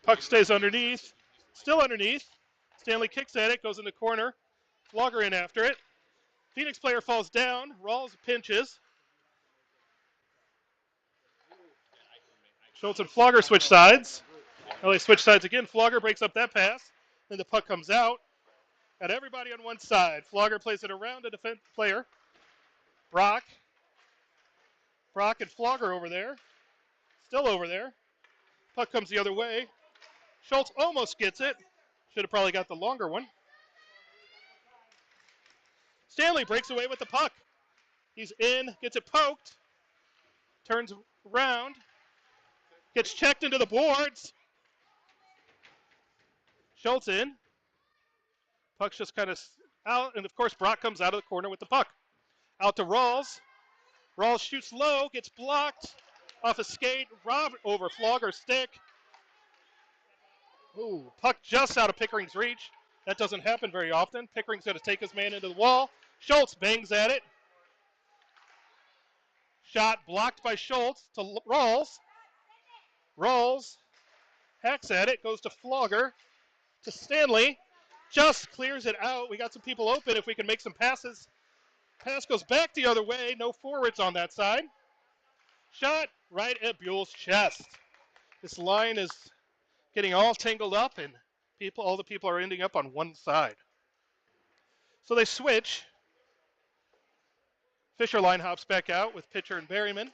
Speaker 1: Puck stays underneath. Still underneath. Stanley kicks at it, goes in the corner. Flogger in after it. Phoenix player falls down. Rawls pinches. Schultz and Flogger switch sides. Oh, they switch sides again. Flogger breaks up that pass. Then the puck comes out. Got everybody on one side. Flogger plays it around a defense player. Brock and Flogger over there. Still over there. Puck comes the other way. Schultz almost gets it. Should have probably got the longer one. Stanley breaks away with the puck. He's in, gets it poked. Turns around. Gets checked into the boards. Schultz in. Puck's just kind of out, and of course Brock comes out of the corner with the puck. Out to Rawls. Rawls shoots low, gets blocked off a skate. Rob over Flogger's stick. Ooh, puck just out of Pickering's reach. That doesn't happen very often. Pickering's going to take his man into the wall. Schultz bangs at it. Shot blocked by Schultz to Rawls. Rawls hacks at it, goes to Flogger, to Stanley. Just clears it out. We got some people open if we can make some passes. Pass goes back the other way. No forwards on that side. Shot right at Buell's chest. This line is getting all tangled up, and all the people are ending up on one side. So they switch. Fisher line hops back out with Pitcher and Berryman.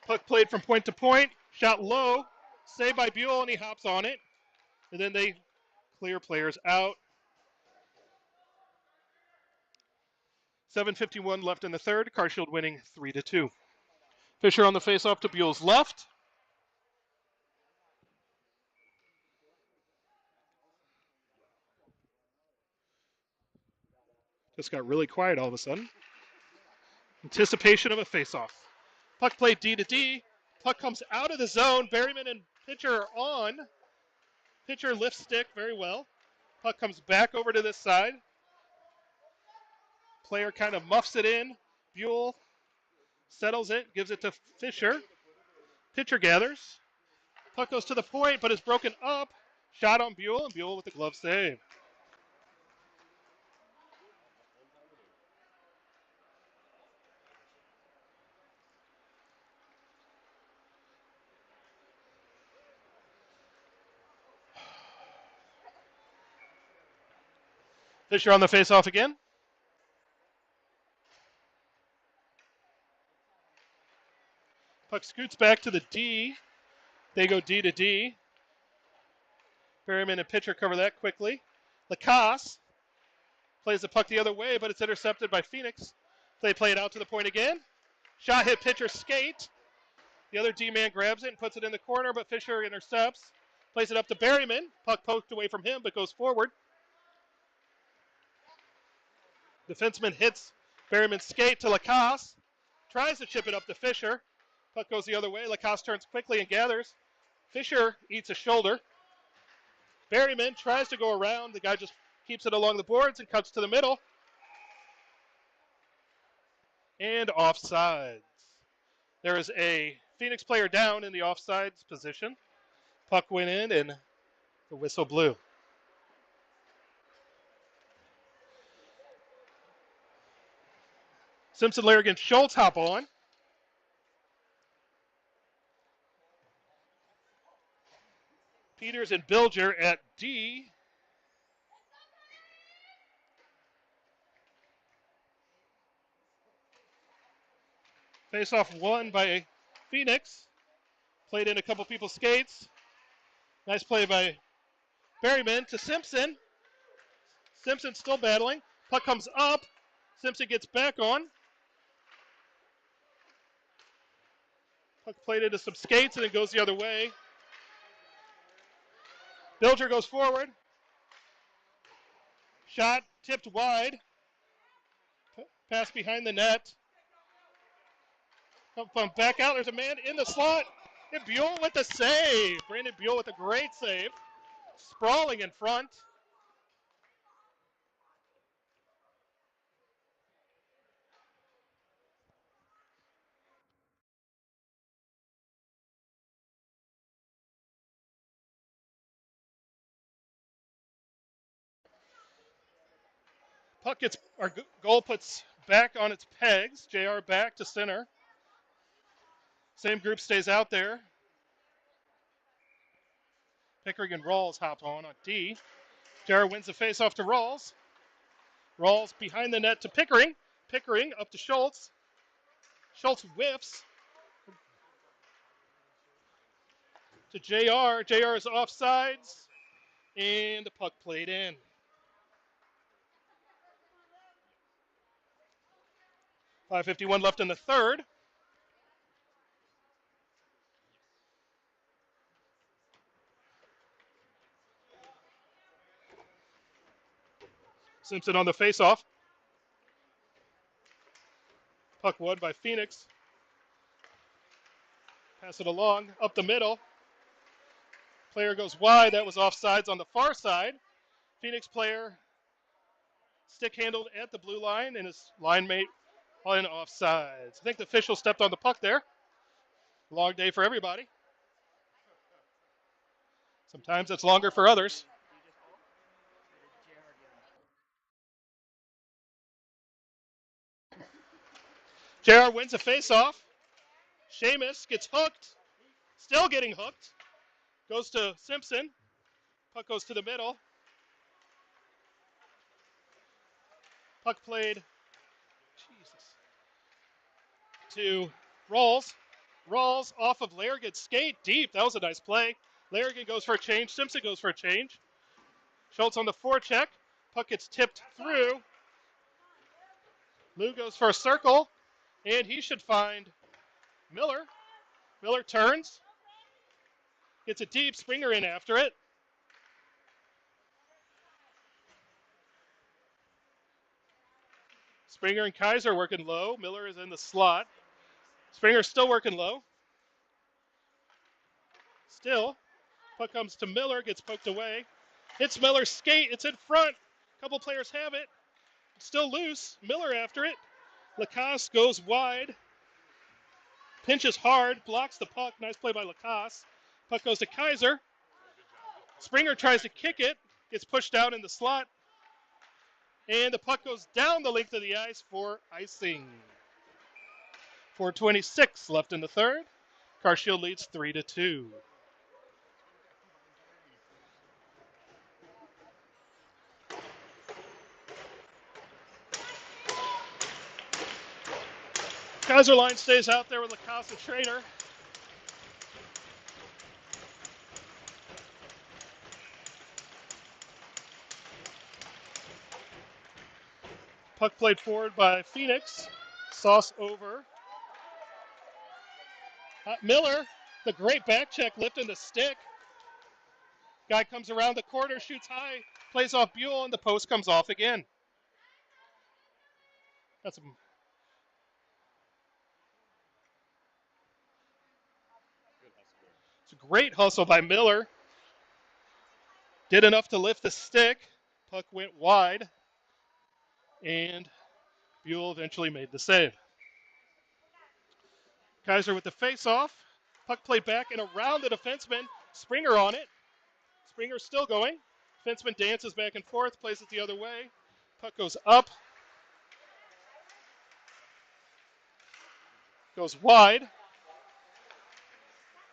Speaker 1: Puck played from point to point. Shot low. Saved by Buell, and he hops on it. And then they clear players out. 7:51 left in the third. Carshield winning 3-2. Fisher on the faceoff to Buell's left. Just got really quiet all of a sudden. Anticipation of a faceoff. Puck played D to D. Puck comes out of the zone. Berryman and Pitcher are on. Pitcher lifts stick very well. Puck comes back over to this side. Player kind of muffs it in. Buell settles it, gives it to Fisher. Pitcher gathers. Puck goes to the point, but is broken up. Shot on Buell, and Buell with the glove save. Fisher on the face-off again. Puck scoots back to the D. They go D to D. Berryman and pitcher cover that quickly. Lacasse plays the puck the other way, but it's intercepted by Phoenix. They play it out to the point again. Shot hit pitcher skate. The other D-man grabs it and puts it in the corner, but Fisher intercepts. Plays it up to Berryman. Puck poked away from him, but goes forward. Defenseman hits Berryman's skate to Lacasse. Tries to chip it up to Fisher. Puck goes the other way. Lacasse turns quickly and gathers. Fisher eats a shoulder. Berryman tries to go around. The guy just keeps it along the boards and cuts to the middle. And offsides. There is a Phoenix player down in the offsides position. Puck went in and the whistle blew. Simpson, Larrigan, Schultz hop on. Peters and Bilger at D. Face-off won by Phoenix. Played in a couple people's skates. Nice play by Berryman to Simpson. Simpson still battling. Puck comes up. Simpson gets back on. Puck played into some skates and then goes the other way. Bilger goes forward. Shot tipped wide. Pass behind the net. From back out, there's a man in the slot. And Buell with the save. Brandon Buell with a great save. Sprawling in front. Puck gets, our goal puts back on its pegs. JR back to center. Same group stays out there. Pickering and Rawls hop on D. JR wins the face-off to Rawls. Rawls behind the net to Pickering. Pickering up to Schultz. Schultz whiffs to JR. JR is offsides. And the puck played in. .551 left in the third. Simpson on the face-off. Puck won by Phoenix. Pass it along, up the middle. Player goes wide. That was offsides on the far side. Phoenix player stick handled at the blue line and his line mate on offsides. I think the official stepped on the puck there. Long day for everybody. Sometimes it's longer for others. JR wins a face-off. Seamus gets hooked. Still getting hooked. Goes to Simpson. Puck goes to the middle. Puck played to Rawls. Rawls off of Larrigan's skate deep. That was a nice play. Larrigan goes for a change. Simpson goes for a change. Schultz on the forecheck. Puck gets tipped through. Lou goes for a circle, and he should find Miller. Miller turns. Gets it deep. Springer in after it. Springer and Kaiser working low. Miller is in the slot. Springer's still working low. Still. Puck comes to Miller. Gets poked away. Hits Miller's skate. It's in front. A couple players have it. It's still loose. Miller after it. Lacasse goes wide. Pinches hard. Blocks the puck. Nice play by Lacasse. Puck goes to Kaiser. Springer tries to kick it. Gets pushed out in the slot. And the puck goes down the length of the ice for icing. 4:26 left in the third. Carshield leads 3-2. Kaiser line stays out there with Lacoste and Schrader. Puck played forward by Phoenix. Sauce over. Miller, the great back check, lifting the stick. Guy comes around the corner, shoots high, plays off Buell, and the post comes off again. That's it's a great hustle by Miller. Did enough to lift the stick. Puck went wide, and Buell eventually made the save. Kaiser with the face-off. Puck played back and around the defenseman. Springer on it. Springer still going. Defenseman dances back and forth, plays it the other way. Puck goes up. Goes wide.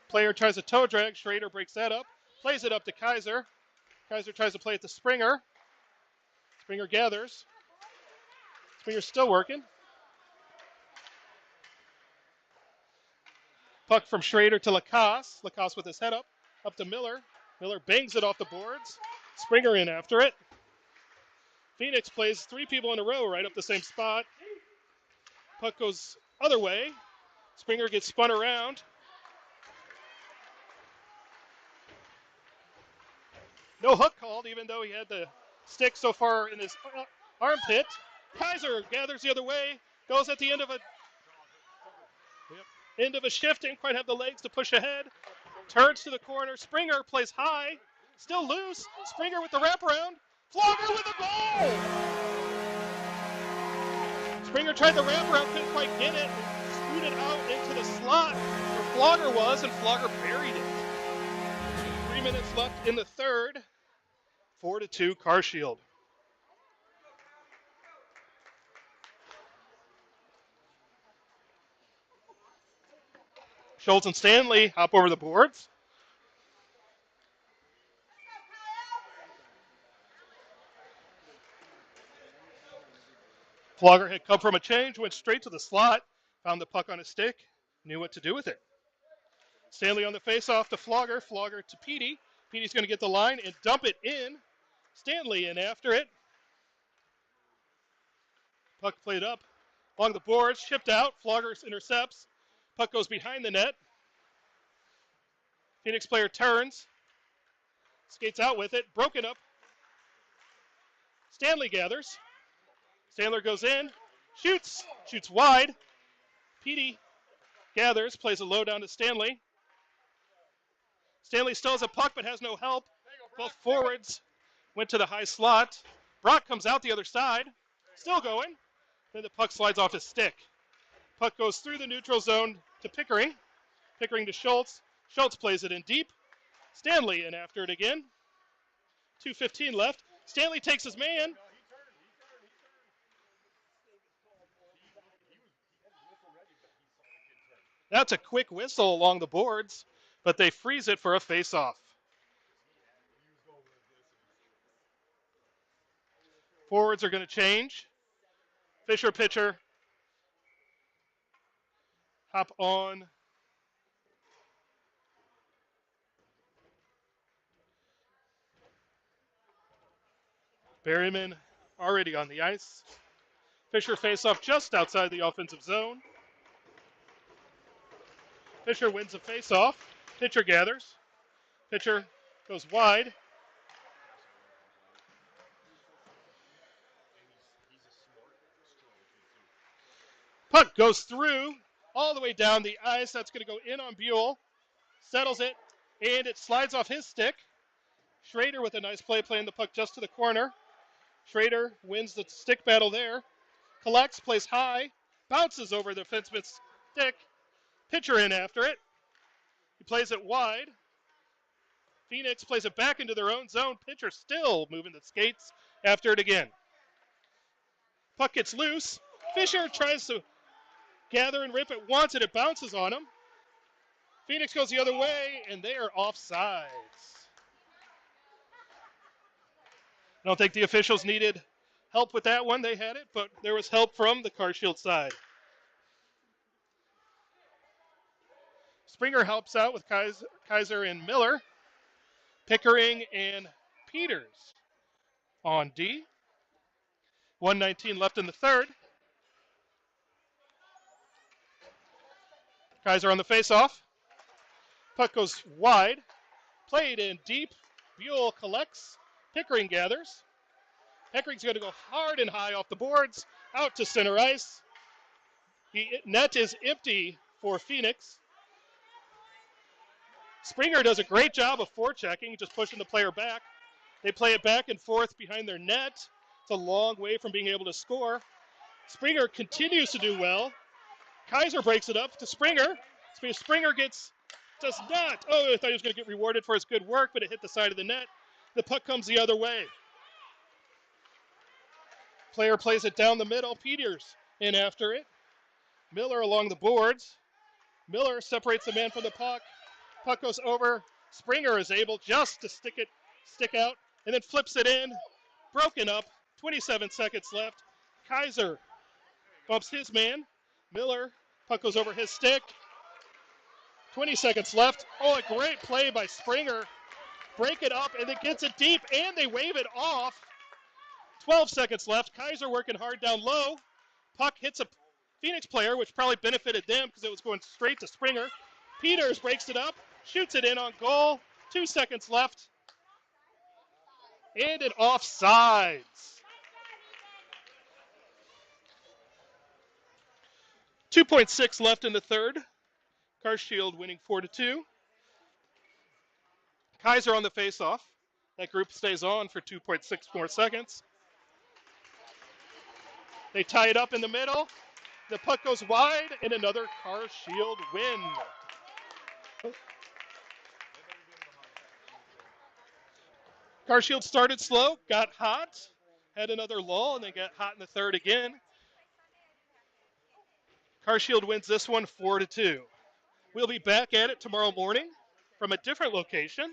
Speaker 1: Player tries a toe drag. Schrader breaks that up. Plays it up to Kaiser. Kaiser tries to play it to Springer. Springer gathers. Springer's still working. Puck from Schrader to Lacoste. Lacoste with his head up. Up to Miller. Miller bangs it off the boards. Springer in after it. Phoenix plays three people in a row right up the same spot. Puck goes other way. Springer gets spun around. No hook called, even though he had the stick so far in his armpit. Kaiser gathers the other way. Goes at the end of a shift. Didn't quite have the legs to push ahead. Turns to the corner. Springer plays high. Still loose. Springer with the wraparound. Flogger with the goal! Springer tried the wraparound, couldn't quite get it. Scooted out into the slot where Flogger was, and Flogger buried it. 3 minutes left in the third. 4-2 Carshield. Schultz and Stanley hop over the boards. Flogger had come from a change, went straight to the slot, found the puck on his stick, knew what to do with it. Stanley on the face-off to Flogger. Flogger to Petey. Petey's going to get the line and dump it in. Stanley in after it. Puck played up along the boards, chipped out. Flogger intercepts. Puck goes behind the net. Phoenix player turns. Skates out with it. Broken up. Stanley gathers. Stanley goes in. Shoots. Shoots wide. Petey gathers. Plays a low down to Stanley. Stanley still has a puck but has no help. Both forwards went to the high slot. Brock comes out the other side. Still going. Then the puck slides off his stick. Puck goes through the neutral zone to Pickering. Pickering to Schultz. Schultz plays it in deep. Stanley in after it again. 2:15 left. Stanley takes his man. That's a quick whistle along the boards, but they freeze it for a face-off. Forwards are going to change. Fisher pitcher. Hop on. Berryman already on the ice. Fisher face-off just outside the offensive zone. Fisher wins the face-off. Pitcher gathers. Pitcher goes wide. Puck goes through all the way down the ice. That's going to go in on Buell. Settles it, and it slides off his stick. Schrader with a nice play, playing the puck just to the corner. Schrader wins the stick battle there. Collects, plays high, bounces over the defenseman's stick. Pitcher in after it. He plays it wide. Phoenix plays it back into their own zone. Pitcher still moving the skates after it again. Puck gets loose. Fisher tries to gather and rip it once, and it bounces on him. Phoenix goes the other way, and they are offsides. I don't think the officials needed help with that one. They had it, but there was help from the Carshield side. Springer helps out with Kaiser and Miller. Pickering and Peters on D. 1:19 left in the third. Kaiser on the faceoff. Puck goes wide. Played in deep. Buell collects. Pickering gathers. Pickering's going to go hard and high off the boards. Out to center ice. The net is empty for Phoenix. Springer does a great job of forechecking, just pushing the player back. They play it back and forth behind their net. It's a long way from being able to score. Springer continues to do well. Kaiser breaks it up to Springer. Springer does not. Oh, I thought he was going to get rewarded for his good work, but it hit the side of the net. The puck comes the other way. Player plays it down the middle. Peters in after it. Miller along the boards. Miller separates the man from the puck. Puck goes over. Springer is able just to stick out, and then flips it in. Broken up. 27 seconds left. Kaiser bumps his man. Miller, puck goes over his stick. 20 seconds left. Oh, a great play by Springer. Break it up, and it gets it deep, and they wave it off. 12 seconds left. Kaiser working hard down low. Puck hits a Phoenix player, which probably benefited them because it was going straight to Springer. Peters breaks it up, shoots it in on goal. 2 seconds left. And it offsides. 2.6 left in the third. Carshield winning 4-2. Kaiser on the faceoff. That group stays on for 2.6 more seconds. They tie it up in the middle. The puck goes wide, and another Carshield win. Carshield started slow, got hot, had another lull, and then got hot in the third again. Carshield wins this one 4-2. We'll be back at it tomorrow morning from a different location.